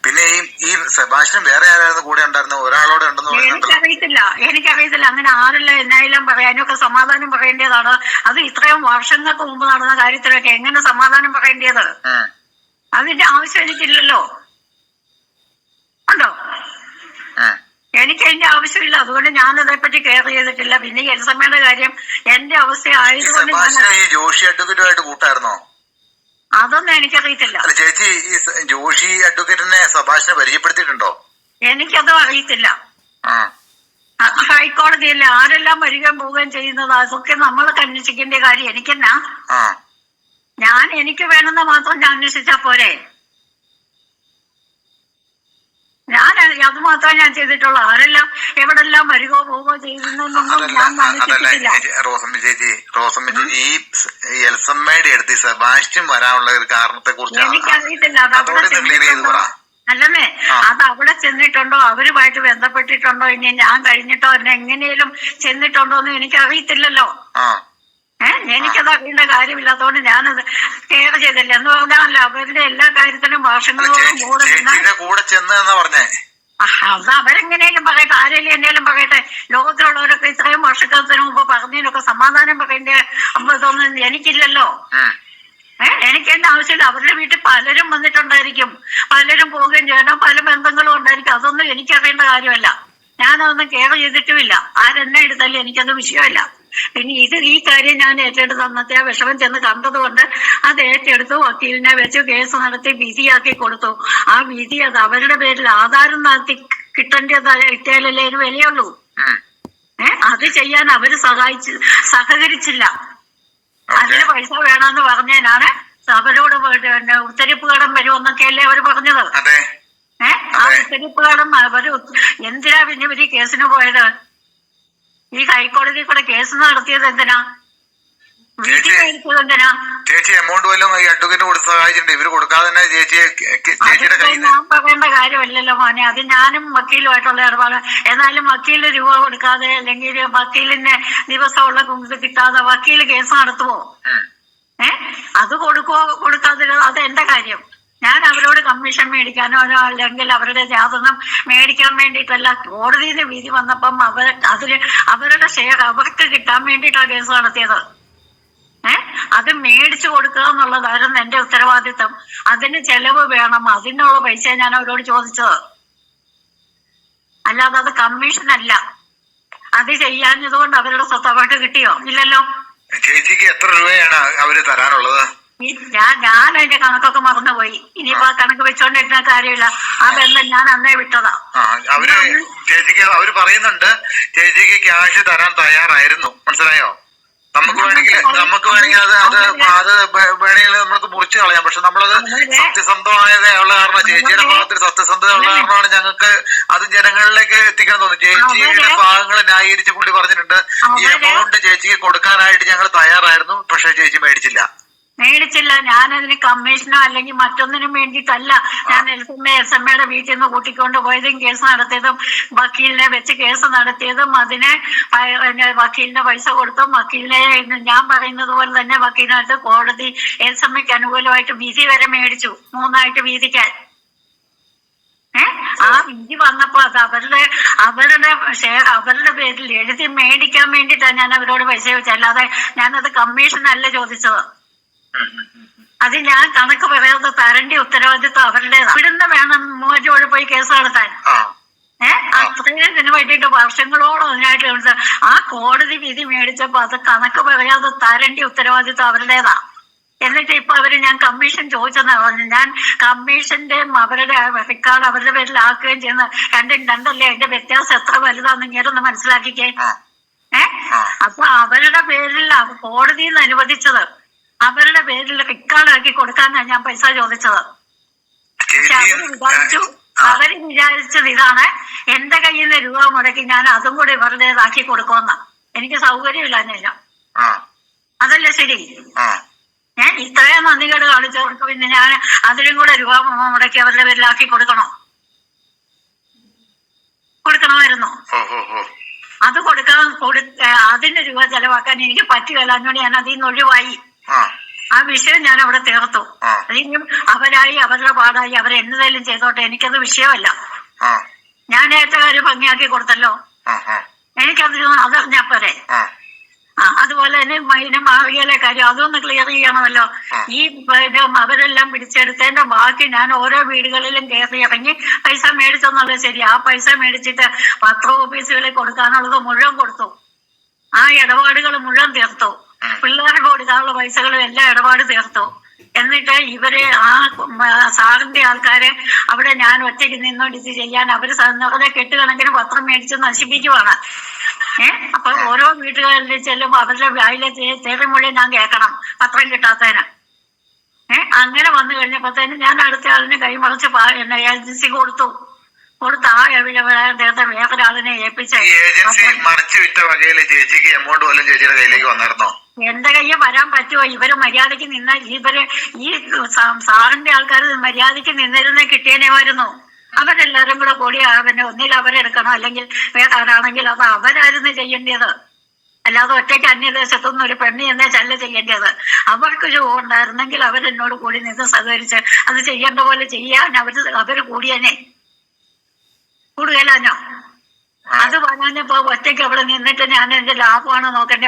Speaker 2: പിന്നെ ഈ സെബാസ്റ്റ്യൻ വേറെ ആരായിരുന്നു കൂടെ ഉണ്ടായിരുന്ന ഒരാളോടെ ഉണ്ടെന്ന് പറയുന്നുണ്ടല്ലോ.
Speaker 1: എനിക്കറിയത്തില്ല അങ്ങനെ ആരല്ല എന്നായാലും പറയാനൊക്കെ സമാധാനം പറയേണ്ടതാണ്. അത് ഇത്രയും വർഷങ്ങൾക്ക് മുമ്പ് നടന്ന കാര്യത്തിലൊക്കെ എങ്ങനെ സമാധാനം പറയേണ്ടത്? അതിന്റെ ആവശ്യം എനിക്കില്ലല്ലോ. ഉണ്ടോ? എനിക്ക് അതിന്റെ ആവശ്യമില്ല. അതുകൊണ്ട് ഞാൻ അതേപ്പറ്റി കെയർ ചെയ്തിട്ടില്ല. പിന്നെ എൽസമ്മയുടെ കാര്യം എന്റെ അവസ്ഥ ആയതുകൊണ്ട്
Speaker 2: ജോഷി അഡ്വക്കേറ്റുമായിട്ട് കൂട്ടായിരുന്നോ?
Speaker 1: അതൊന്നും എനിക്കറിയത്തില്ല.
Speaker 2: ചേച്ചി ഈ ജോഷി അഡ്വക്കേറ്റിനെ സെബാസ്റ്റ്യനെ പരിചയപ്പെടുത്തിയിട്ടുണ്ടോ?
Speaker 1: എനിക്കതും അറിയത്തില്ല. ഹൈക്കോടതിയിൽ ആരെല്ലാം വരികയും പോവുകയും ചെയ്യുന്നത് അതൊക്കെ നമ്മളൊക്കെ അന്വേഷിക്കേണ്ട കാര്യം എനിക്കെന്നാ? എനിക്ക് വേണമെന്ന് മാത്രം ഞാൻ അന്വേഷിച്ചാ പോരെ? അത് മാത്രമേ ഞാൻ ചെയ്തിട്ടുള്ളൂ. ആരെല്ലാം എവിടെല്ലാം വരികയോ പോവുകയോ ചെയ്യുന്നൊന്നും ഞാൻ അന്വേഷിച്ചിട്ടില്ല.
Speaker 2: റോസമ്മ ചേച്ചി ഈ എൽസമ്മയുടെ അടുത്ത് സെബാസ്റ്റ്യൻ വരാനുള്ള ഒരു കാരണത്തെ കുറിച്ച്
Speaker 1: എനിക്കറിയത്തില്ല. അല്ലെന്നേ, അത് അവിടെ ചെന്നിട്ടുണ്ടോ, അവരുമായിട്ട് ബന്ധപ്പെട്ടിട്ടുണ്ടോ, ഇനി ഞാൻ കഴിഞ്ഞിട്ടോ എന്നെ എങ്ങനെയും ചെന്നിട്ടുണ്ടോ എന്ന് എനിക്കറിയത്തില്ലല്ലോ. എനിക്കത് അറിയേണ്ട കാര്യമില്ലാത്തതുകൊണ്ട് ഞാനത് കെയർ ചെയ്തില്ല. എന്ന് പറഞ്ഞാൽ അവരുടെ എല്ലാ കാര്യത്തിനും വർഷങ്ങളോളം
Speaker 2: കൂടെ ചെന്ന് പറഞ്ഞേ.
Speaker 1: അത് അവരെങ്ങനെയും പറയട്ടെ, ആരെങ്കിലും എന്നേലും പറയട്ടെ. ലോകത്തിലുള്ളവരൊക്കെ ഇത്രയും വർഷക്കാലത്തിന് മുമ്പ് പറഞ്ഞതിനൊക്കെ സമാധാനം പറയേണ്ട ഇതൊന്നും എനിക്കില്ലല്ലോ. എനിക്ക് എന്റെ ആവശ്യമില്ല. അവരുടെ വീട്ടിൽ പലരും വന്നിട്ടുണ്ടായിരിക്കും, പലരും പോവുകയും ചെയ്യണം, പല ബന്ധങ്ങളും ഉണ്ടായിരിക്കും. അതൊന്നും എനിക്കറിയേണ്ട കാര്യമല്ല. ഞാനതൊന്നും കെയർ ചെയ്തിട്ടുമില്ല. ആരെന്നെ എടുത്താലും എനിക്കത് വിഷയമല്ല. പിന്നെ ഈ കാര്യം ഞാൻ ഏറ്റെടുത്ത് അന്നത്തെ ആ വിഷമം ചെന്ന് കണ്ടതുകൊണ്ട് അത് ഏറ്റെടുത്തു. വക്കീലിനെ വെച്ച് കേസ് നടത്തി വിധിയാക്കി കൊടുത്തു. ആ വിധി അത് അവരുടെ പേരിൽ ആധാരം നടത്തി കിട്ടേണ്ടതല്ലേ ഒരു വിലയുള്ളൂ. അത് ചെയ്യാൻ അവര് സഹകരിച്ചില്ല. അതിന് പൈസ വേണമെന്ന് പറഞ്ഞതിനാണ് അവരോട് ഉത്തരപ്പ് കടം വരുമെന്നൊക്കെയല്ലേ അവര് പറഞ്ഞത്. ആ ഉത്തരപ്പ് കടം അവര് എന്തിനാ പിന്നെ ഇവര് കേസിന് പോയത്? ഈ ഹൈക്കോടതി കൂടെ കേസ് നടത്തിയത് എന്തിനാ?
Speaker 2: ചേച്ചി എമൗണ്ട് വല്ലതും ഈ അഡ്വക്കേറ്റ് കൊടുത്ത് സഹായിച്ചിട്ടുണ്ട്? ഇവര് കൊടുക്കാതെ തന്നെ
Speaker 1: ഞാൻ പറയേണ്ട കാര്യമല്ലല്ലോ മോനെ. അത് ഞാനും വക്കീലുമായിട്ടുള്ള ഇടപാട്. എന്നാലും വക്കീല് രൂപ കൊടുക്കാതെ അല്ലെങ്കിൽ വക്കീലിന് ദിവസമുള്ള കിട്ടാതെ വക്കീല് കേസ് നടത്തുവോ? അത് കൊടുക്കാതെ അത് എന്റെ കാര്യം. ഞാൻ അവരോട് കമ്മീഷൻ മേടിക്കാനോ അല്ലെങ്കിൽ അവരുടെ ജാതകം മേടിക്കാൻ വേണ്ടിയിട്ടല്ല. കോടതിയിൽ നിന്ന് വിധി വന്നപ്പം അവരുടെ ഷെയർ അവർക്ക് കിട്ടാൻ വേണ്ടിയിട്ടാണ് കേസ് നടത്തിയത്. അത് മേടിച്ചു കൊടുക്കുക എന്നുള്ളതായിരുന്നു എന്റെ ഉത്തരവാദിത്തം. അതിന് ചെലവ് വേണം, അതിനുള്ള പൈസ ഞാൻ അവരോട് ചോദിച്ചത്. അല്ലാതെ അത് കമ്മീഷൻ അല്ല. അത് ചെയ്യാഞ്ഞതുകൊണ്ട് അവരുടെ സ്വത്ത് അവർക്ക് കിട്ടിയോ? ഇല്ലല്ലോ.
Speaker 2: ചേച്ചിക്ക് എത്ര രൂപയാണ് അവര് തരാനുള്ളത്?
Speaker 1: ഞാൻ അതിന്റെ കണക്കൊക്കെ മറന്നുപോയി. ഇനിയിപ്പോ ആ കണക്ക് വെച്ചോണ്ടിരുന്ന കാര്യമില്ല. ആ ബന്ധം ഞാൻ അന്നേ വിട്ടതാ.
Speaker 2: ചേച്ചിക്ക് അവര് പറയുന്നുണ്ട് ചേച്ചിക്ക് ക്യാഷ് തരാൻ തയ്യാറായിരുന്നു. മനസ്സിലായോ? നമുക്ക് വേണമെങ്കിൽ അത് വേണമെങ്കിൽ നമുക്ക് മുറിച്ചു കളയാം. പക്ഷെ നമ്മളത് സത്യസന്ധമായതുള്ള കാരണം, ചേച്ചിയുടെ ഭാഗത്തിൽ സത്യസന്ധത ഉള്ള കാരണമാണ് ഞങ്ങൾക്ക് അത് ജനങ്ങളിലേക്ക് എത്തിക്കണം തോന്നുന്നു. ചേച്ചിയുടെ ഭാഗങ്ങൾ ന്യായീകരിച്ചു കൂടി പറഞ്ഞിട്ടുണ്ട്. ഈ എമൗണ്ട് ചേച്ചിക്ക് കൊടുക്കാനായിട്ട് ഞങ്ങൾ തയ്യാറായിരുന്നു, പക്ഷെ ചേച്ചി മേടിച്ചില്ല.
Speaker 1: ഞാനതിന് കമ്മീഷനോ അല്ലെങ്കിൽ മറ്റൊന്നിനും വേണ്ടിയിട്ടല്ല ഞാൻ എൽസമ്മയുടെ വീട്ടിൽ നിന്ന് കൂട്ടിക്കൊണ്ട് പോയതും കേസ് നടത്തിയതും വക്കീലിനെ വെച്ച് കേസ് നടത്തിയതും അതിന് വക്കീലിന് പൈസ കൊടുത്തും വക്കീലിനെ ഞാൻ പറയുന്നത് പോലെ തന്നെ വക്കീലിനായിട്ട് കോടതി എൽസമ്മയ്ക്ക് അനുകൂലമായിട്ട് വിധി വരെ മേടിച്ചു. 3 വീതിക്കാൻ. ആ വിധി വന്നപ്പോ അത് അവരുടെ ഷെയർ അവരുടെ പേരിൽ എഴുതി മേടിക്കാൻ വേണ്ടിയിട്ടാണ് ഞാൻ അവരോട് പൈസ ചോദിച്ചത്. അല്ലാതെ ഞാനത് കമ്മീഷൻ അല്ല ചോദിച്ചത്. അത് ഞാൻ കണക്ക് പറയാതെ തരേണ്ട ഉത്തരവാദിത്വം അവരുടേതാണ്. ഇവിടുന്ന് വേണം മൂവാറ്റോട് പോയി കേസ് നടത്താൻ. അത്രയും വേണ്ടിയിട്ട് വർഷങ്ങളോളം അതിനായിട്ട് ആ കോടതി വിധി മേടിച്ചപ്പോ അത് കണക്ക് പറയാതെ തരേണ്ട ഉത്തരവാദിത്വം അവരുടേതാ. എന്നിട്ട് ഇപ്പൊ ഞാൻ കമ്മീഷൻ ചോദിച്ചെന്നാ പറഞ്ഞു. ഞാൻ കമ്മീഷന്റെ അവരുടെ റെക്കോർഡ് അവരുടെ പേരിൽ ആക്കുകയും ചെയ്യുന്ന രണ്ടല്ലേ. അതിന്റെ വ്യത്യാസം എത്ര വലുതാന്ന് ഇങ്ങനൊന്ന് മനസ്സിലാക്കിക്കേ. അപ്പൊ അവരുടെ പേരിൽ കോടതിയിൽ നിന്ന് അനുവദിച്ചത് അവരുടെ പേരിൽ റെക്കോർഡാക്കി കൊടുക്കാനാണ് ഞാൻ പൈസ ചോദിച്ചത്. പക്ഷെ അവര് വിചാരിച്ചത് ഇതാണ്, എന്റെ കയ്യിൽ നിന്ന് രൂപ മുടക്കി ഞാൻ അതും കൂടി ഇവരുടേതാക്കി കൊടുക്കുമെന്ന. എനിക്ക് സൗകര്യമില്ല ഞാൻ. അതല്ലേ ശരി? ഞാൻ ഇത്രയും നന്ദികേട് കാണിച്ചവർക്ക് പിന്നെ ഞാൻ അതിലും കൂടെ രൂപ മുടക്കി അവരുടെ പേരിലാക്കി കൊടുക്കണമായിരുന്നു. അത് അതിന് രൂപ ചെലവാക്കാൻ എനിക്ക് പറ്റുകയില്ല. അതുകൊണ്ട് ഞാൻ അതിൽ നിന്ന് ഒഴിവായി. ആ വിഷയം ഞാൻ അവിടെ തീർത്തു. അതിനും അവരായി അവരുടെ പാടായി അവരെന്നതെങ്കിലും ചെയ്തോട്ടെ, എനിക്കത് വിഷയമല്ല. ഞാൻ ഏറ്റ കാര്യം ഭംഗിയാക്കി കൊടുത്തല്ലോ, എനിക്കതിന് അതറിഞ്ഞാ പോരെ. അതുപോലെ തന്നെ മാവികയിലെ കാര്യം അതൊന്ന് ക്ലിയർ ചെയ്യണമല്ലോ. ഈ അവരെല്ലാം പിടിച്ചെടുത്തതിന്റെ ബാക്കി ഞാൻ ഓരോ വീടുകളിലും കയറി ഇറങ്ങി പൈസ മേടിച്ചെന്നുള്ളത് ശരി. ആ പൈസ മേടിച്ചിട്ട് പത്ര ഓഫീസുകളിൽ കൊടുക്കാനുള്ളത് മുഴുവൻ കൊടുത്തു. ആ ഇടപാടുകൾ മുഴുവൻ തീർത്തു. പിള്ളേർക്ക് കൊടുക്കാനുള്ള പൈസകളും എല്ലാം ഇടപാട് തീർത്തു. എന്നിട്ട് ഇവര് ആ സാറിന്റെ ആൾക്കാരെ അവിടെ ഞാൻ ഒറ്റയ്ക്ക് നിന്നോണ്ട് ഇത് ചെയ്യാൻ അവര് നിറയെ കെട്ടുകണക്കിന് പത്രം മേടിച്ച് നശിപ്പിക്കുവാണ്. അപ്പൊ ഓരോ വീട്ടുകളിൽ ചെല്ലുമ്പോ അവരുടെ വായിലെ തേറി മുഴുവൻ ഞാൻ കേൾക്കണം പത്രം കിട്ടാത്തതിന്. അങ്ങനെ വന്നു കഴിഞ്ഞപ്പോഴത്തേന് ഞാൻ അടുത്ത ആളിനെ കൈമറിച്ച് ഏജൻസി കൊടുത്തു. ആ അദ്ദേഹത്തെ വേറൊരാളിനെ ഏൽപ്പിച്ച് എന്റെ കയ്യിൽ വരാൻ പറ്റുമോ? ഇവര് മര്യാദക്ക് നിന്ന ഈ സാറിന്റെ ആൾക്കാർ മര്യാദക്ക് നിന്നിരുന്നേ കിട്ടിയനേമായിരുന്നു. അവരെല്ലാരും കൂടെ കൂടി പിന്നെ ഒന്നിൽ അവരെടുക്കണം, അല്ലെങ്കിൽ വേറെ ആരാണെങ്കിൽ അത് അവരായിരുന്നു ചെയ്യേണ്ടത്. അല്ലാതെ ഒറ്റയ്ക്ക് അന്യദേശത്തൊന്നും ഒരു പെണ്ണ് എന്നേ ചല്ല ചെയ്യേണ്ടത്. അവർക്ക് ഉണ്ടായിരുന്നെങ്കിൽ അവരെന്നോട് കൂടി നിന്ന് സഹകരിച്ച് അത് ചെയ്യേണ്ട പോലെ ചെയ്യാൻ അവര് കൂടിയനെ കൂടുതലാനോ. അത് പറയാനിപ്പോ ഒറ്റയ്ക്ക് അവിടെ നിന്നിട്ട് ഞാൻ എന്റെ ലാഭമാണ് നോക്കണ്ടേ.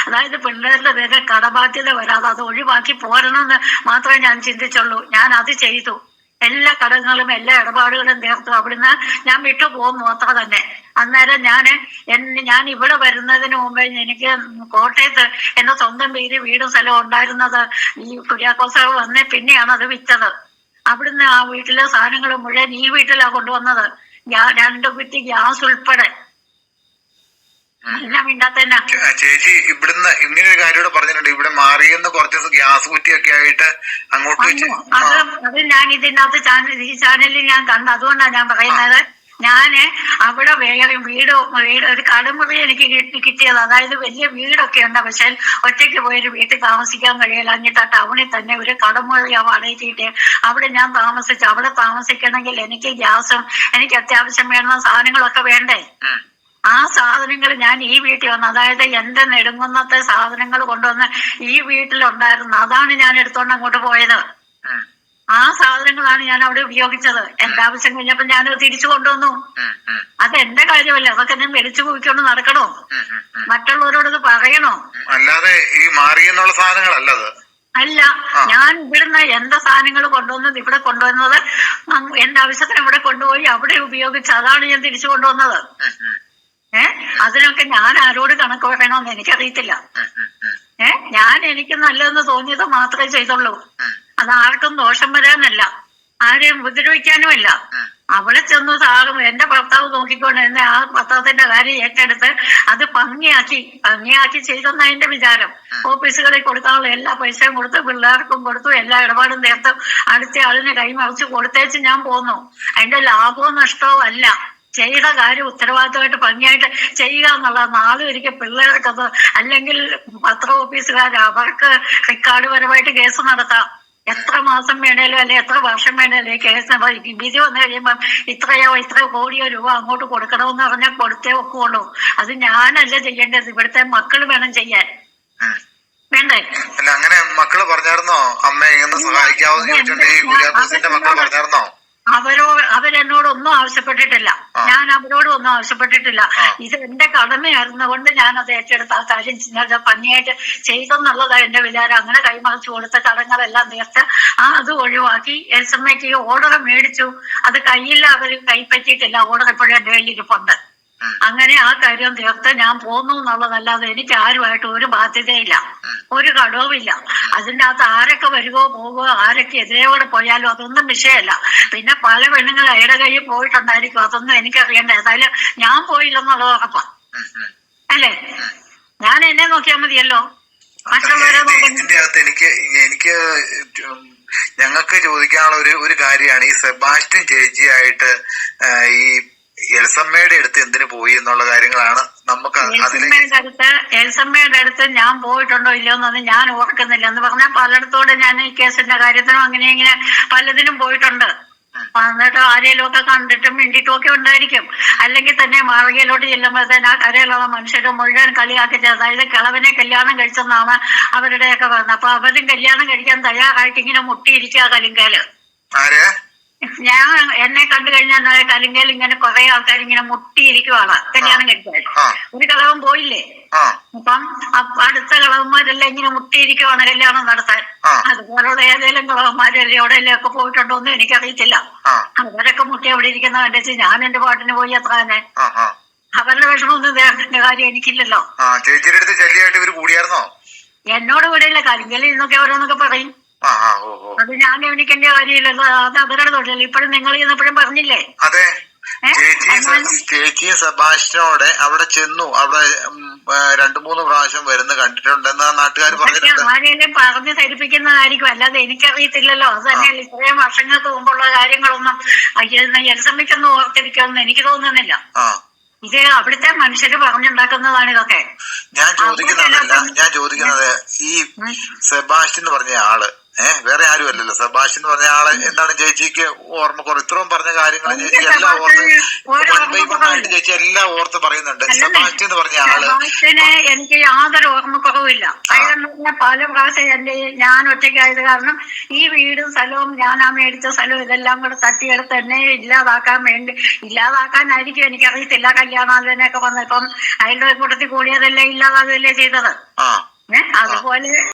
Speaker 1: അതായത് പിള്ളേരുടെ പേരെ കടബാധ്യത വരാതെ അത് ഒഴിവാക്കി പോരണമെന്ന് മാത്രമേ ഞാൻ ചിന്തിച്ചുള്ളൂ. ഞാൻ അത് ചെയ്തു. എല്ലാ കടങ്ങളും എല്ലാ ഇടപാടുകളും തീർത്തു. അവിടുന്ന് ഞാൻ വിട്ടു പോന്നു, അത്ര തന്നെ. അന്നേരം ഞാൻ ഇവിടെ വരുന്നതിന് മുമ്പേ എനിക്ക് കോട്ടയത്ത് എന്റെ സ്വന്തം പേര് വീടും സ്ഥലവും ഉണ്ടായിരുന്നത്. ഈ കുര്യാക്കോസ് വന്നേ പിന്നെയാണ് അത് വിറ്റത്. അവിടുന്ന് ആ വീട്ടിലെ സാധനങ്ങൾ മുഴുവൻ ഈ വീട്ടിലാ കൊണ്ടുവന്നത്. 2 കുറ്റി ഗ്യാസ് ഉൾപ്പെടെ.
Speaker 2: ചേച്ചി ഇവിടുന്ന് ഇങ്ങനെ ഒരു കാര്യം പറഞ്ഞിട്ടുണ്ട്, ഇവിടെ മാറിയെന്ന് കുറച്ച് ഗ്യാസ് കുറ്റിയൊക്കെ ആയിട്ട് അങ്ങോട്ട്
Speaker 1: അത് ഞാൻ ഇതിനകത്ത് ഈ ചാനലിൽ ഞാൻ കണ്ടു. അതുകൊണ്ടാണ് ഞാൻ പറയുന്നത്. ഞാന് അവിടെ വീട് ഒരു കടമുറി എനിക്ക് കിട്ടിയത്. അതായത് വലിയ വീടൊക്കെ ഉണ്ട്, പക്ഷെ ഒറ്റയ്ക്ക് പോയൊരു വീട്ടിൽ താമസിക്കാൻ കഴിയില്ല. എന്നിട്ട് ആ ടൗണിൽ തന്നെ ഒരു കടമുറി വാടകയ്ക്കിട്ട് അവിടെ ഞാൻ താമസിച്ചു. അവിടെ താമസിക്കണമെങ്കിൽ എനിക്ക് ഗ്യാസും എനിക്ക് അത്യാവശ്യം വേണ്ട സാധനങ്ങളൊക്കെ വേണ്ടേ. ആ സാധനങ്ങൾ ഞാൻ ഈ വീട്ടിൽ വന്നു, അതായത് എന്റെ നെടുങ്കുന്നത്തെ സാധനങ്ങൾ കൊണ്ടുവന്ന് ഈ വീട്ടിലുണ്ടായിരുന്നു. അതാണ് ഞാൻ എടുത്തോണ്ട് അങ്ങോട്ട് പോയത്. ആ സാധനങ്ങളാണ് ഞാൻ അവിടെ ഉപയോഗിച്ചത്. എന്റെ ആവശ്യം കഴിഞ്ഞപ്പോ ഞാനത് തിരിച്ചു കൊണ്ടുവന്നു. അത് എന്റെ കാര്യമല്ല, അതൊക്കെ ഞാൻ മേടിച്ചു പോയിക്കൊണ്ട് നടക്കണോ? മറ്റുള്ളവരോടത് പറയണോ?
Speaker 2: അല്ലാതെ ഈ മാറിയെന്നുള്ള സാധനങ്ങളല്ലത്.
Speaker 1: അല്ല, ഞാൻ ഇവിടുന്ന് എന്റെ സാധനങ്ങൾ കൊണ്ടുവന്നത് ഇവിടെ കൊണ്ടുവന്നത് എന്റെ ആവശ്യത്തിന് ഇവിടെ കൊണ്ടുപോയി അവിടെ ഉപയോഗിച്ച് അതാണ് ഞാൻ തിരിച്ചു കൊണ്ടുവന്നത്. അതിനൊക്കെ ഞാൻ ആരോട് കണക്ക് പറയണമെന്ന് എനിക്കറിയത്തില്ല. ഞാൻ എനിക്ക് നല്ലതെന്ന് തോന്നിയത് മാത്രമേ ചെയ്തുള്ളൂ. അത് ആർക്കും ദോഷം വരാനല്ല, ആരെയും ഉപദ്രവിക്കാനുമല്ല. അവിടെ ചെന്ന് സാറും എന്റെ ഭർത്താവ് നോക്കിക്കൊണ്ട് എന്നെ ആ പത്രത്തിന്റെ കാര്യം ഏറ്റെടുത്ത് അത് ഭംഗിയാക്കി ചെയ്തെന്ന എന്റെ വിചാരം. ഓഫീസുകളിൽ കൊടുക്കാനുള്ള എല്ലാ പൈസയും കൊടുത്തു, പിള്ളേർക്കും കൊടുത്തു, എല്ലാ ഇടപാടും തീർത്തും അടുത്ത ആളിനെ കൈമറിച്ച് കൊടുത്തേച്ച് ഞാൻ പോന്നു. അതിന്റെ ലാഭവും നഷ്ടവും അല്ല, ചെയ്ത കാര്യം ഉത്തരവാദിത്തമായിട്ട് ഭംഗിയായിട്ട് ചെയ്യുക എന്നുള്ളത്. നാളെ ഒരിക്കൽ പിള്ളേർക്കത് അല്ലെങ്കിൽ പത്ര ഓഫീസുകാർ അവർക്ക് റെക്കോർഡ് പരമായിട്ട് കേസ് നടത്താം. എത്ര മാസം വേണേലും അല്ലെ എത്ര വർഷം വേണേലും കേസ് വിധി വന്നു കഴിയുമ്പം ഇത്ര കോടിയോ രൂപ അങ്ങോട്ട് കൊടുക്കണമെന്ന് പറഞ്ഞാൽ കൊടുത്തേ ഒക്കുള്ളൂ. അത് ഞാനല്ല ചെയ്യേണ്ടത്, ഇവിടുത്തെ മക്കൾ വേണം ചെയ്യാൻ. വേണ്ടേ?
Speaker 2: അങ്ങനെ മക്കള് പറഞ്ഞായിരുന്നോ അമ്മ ഇങ്ങനെ സഹായിക്കാവോ?
Speaker 1: അവരെന്നോടൊന്നും ആവശ്യപ്പെട്ടിട്ടില്ല, ഞാൻ അവരോടും ഒന്നും ആവശ്യപ്പെട്ടിട്ടില്ല. ഇത് എന്റെ കടമയായിരുന്നു കൊണ്ട് ഞാൻ അത് ഏറ്റെടുത്ത് ആ കാര്യം ഭംഗിയായിട്ട് ചെയ്തെന്നുള്ളതാണ് എന്റെ വിചാരം. അങ്ങനെ കൈമറിച്ചു കൊടുത്ത കടങ്ങളെല്ലാം തീർത്ത് അത് ഒഴിവാക്കി എൽസമ്മയ്ക്ക് ഓർഡർ മേടിച്ചു. അത് കയ്യിൽ അവർ കൈപ്പറ്റിയിട്ടില്ല, ഓർഡർ എപ്പോഴും എന്റെ കയ്യിൽ ഇരിപ്പുണ്ട്. അങ്ങനെ ആ കാര്യം തീർത്ത് ഞാൻ പോന്നു എന്നുള്ളതല്ലാതെ എനിക്ക് ആരുമായിട്ട് ഒരു ബാധ്യതയില്ല, ഒരു കടവുമില്ല. അതിൻ്റെ അകത്ത് ആരൊക്കെ വരുവോ പോവോ, ആരൊക്കെ എതിരെയോടെ പോയാലും അതൊന്നും വിഷയമല്ല. പിന്നെ പല പെണ്ണുങ്ങൾ അയുടെ കയ്യിൽ പോയിട്ടുണ്ടായിരിക്കും, അതൊന്നും എനിക്കറിയണ്ട. ഏതായാലും ഞാൻ പോയില്ലെന്നുള്ളത് ഉറപ്പാ അല്ലേ? ഞാൻ എന്നെ നോക്കിയാൽ മതിയല്ലോ, മറ്റുള്ളവരെ നോക്കാൻ.
Speaker 2: എനിക്ക് ഞങ്ങൾക്ക് ചോദിക്കാനുള്ള ഒരു കാര്യമാണ്, ഈ സെബാസ്റ്റ്യൻ ചേച്ചിയായിട്ട് ഈ എൽസമ്മയുടെ അടുത്ത് എന്തിനു പോയി എന്നുള്ള കാര്യങ്ങളാണ് നമുക്ക്.
Speaker 1: എൽസമ്മയുടെ അടുത്ത് ഞാൻ പോയിട്ടുണ്ടോ ഇല്ലയോ എന്നൊന്നും ഞാൻ ഓർക്കുന്നില്ല. എന്ന് പറഞ്ഞാൽ പലയിടത്തോടെ ഞാൻ ഈ കേസിന്റെ കാര്യത്തിനും അങ്ങനെ ഇങ്ങനെ പലതിനും പോയിട്ടുണ്ട്. എന്നിട്ട് ആരെങ്കിലും ഒക്കെ കണ്ടിട്ടും മിണ്ടിട്ടും ഒക്കെ ഉണ്ടായിരിക്കും. അല്ലെങ്കിൽ തന്നെ മാളികയിലോട്ട് ചെല്ലുമ്പോഴത്തേന് ആ കരയിലുള്ള മനുഷ്യരെ മുഴുവൻ കളിയാക്കി, അതായത് കിളവനെ കല്യാണം കഴിച്ചെന്നാണ് അവരുടെയൊക്കെ പറഞ്ഞത്. അപ്പൊ അവരും കല്യാണം കഴിക്കാൻ തയ്യാറായിട്ട് ഇങ്ങനെ മുട്ടിയിരിക്കുക കലിങ്കേല്. ഞാൻ എന്നെ കണ്ടു കഴിഞ്ഞാൽ കലിങ്കേൽ ഇങ്ങനെ കുറെ ആൾക്കാർ ഇങ്ങനെ മുട്ടിയിരിക്കുവാണ് കല്യാണം കഴിക്കാൻ. ഒരു കളവൻ പോയില്ലേ, അപ്പം അടുത്ത കളവന്മാരെല്ലാം ഇങ്ങനെ മുട്ടിയിരിക്കുവാണ് കല്യാണം നടത്താൻ. അതുപോലുള്ള ഏതെങ്കിലും കളവന്മാരല്ലേ എവിടെയല്ലേ ഒക്കെ പോയിട്ടുണ്ടോ എന്ന് എനിക്കറിയത്തില്ല. അവരൊക്കെ മുട്ടി അവിടെ ഇരിക്കുന്ന കണ്ടെച്ച് ഞാൻ എന്റെ പാട്ടിന് പോയി അത്ര തന്നെ. അവരുടെ വിഷമമൊന്നും വേറെ കാര്യം എനിക്കില്ലല്ലോ. എന്നോട് കൂടെ ഇല്ല, കരിങ്കലിൽ നിന്നൊക്കെ ഓരോന്നൊക്കെ പറയും. അത് ഞാൻ ഗവനിക്കേണ്ട കാര്യമില്ലല്ലോ, അത് അവരുടെ തൊഴിലല്ലോ. ഇപ്പോഴും നിങ്ങൾ ചെന്നപ്പോഴും പറഞ്ഞില്ലേ.
Speaker 2: അതെ, ചേച്ചിയും സെബാസ്റ്റ്യനോടെ അവിടെ ചെന്നു. അവിടെ 2-3 പ്രാവശ്യം വരുന്ന കണ്ടിട്ടുണ്ടെന്ന് നാട്ടുകാർ പറഞ്ഞിട്ടുണ്ട്.
Speaker 1: ആരെയും പറഞ്ഞു ധരിപ്പിക്കുന്നതായിരിക്കും, അല്ലാതെ എനിക്കറിയത്തില്ലല്ലോ. അത് തന്നെയല്ല, ഇത്രയും വർഷങ്ങൾക്ക് മുമ്പുള്ള കാര്യങ്ങളൊന്നും എൽസമ്മയ്ക്കൊന്നും ഓർത്തിരിക്കുമെന്ന് എനിക്ക് തോന്നുന്നില്ല. ഇത് അവിടുത്തെ മനുഷ്യര് പറഞ്ഞുണ്ടാക്കുന്നതാണ് ഇതൊക്കെ.
Speaker 2: ഞാൻ ചോദിക്കുന്നത് ഈ സെബാസ്റ്റ്യൻ എന്ന് പറഞ്ഞ ആള് വേറെ ആരും അല്ലല്ലോ. സെബാസ്റ്റ്യൻ എന്ന് പറഞ്ഞ ആള് എന്താണ് ചേച്ചിക്ക് ഓർമ്മക്കുറവ്? ഇത്രയും പറഞ്ഞ കാര്യങ്ങൾ ചേച്ചി എല്ലാം ഓർത്ത് ചേച്ചി എല്ലാം ഓർത്ത് പറയുന്നുണ്ട്. സെബാസ്റ്റ്യൻ എന്ന് പറഞ്ഞ ആള്
Speaker 1: എനിക്ക് യാതൊരു ഓർമ്മക്കുറവില്ല. അതെന്ന് പല പ്രാവശ്യം ഞാൻ ഒറ്റയ്ക്കായത് കാരണം ഈ വീടും സ്ഥലവും ഞാൻ ആ മേടിച്ച സ്ഥലവും ഇതെല്ലാം കൂടെ തട്ടിയെടുത്ത് എന്നെ ഇല്ലാതാക്കാനായിരിക്കും, എനിക്കറിയത്തില്ല. കല്യാണാലോചനയൊക്കെ വന്നപ്പം അതിന്റെ കൂട്ടത്തിൽ കൂടിയതെല്ലാം ഇല്ലാതാകുകയല്ലേ ചെയ്തത്. അതുപോലെ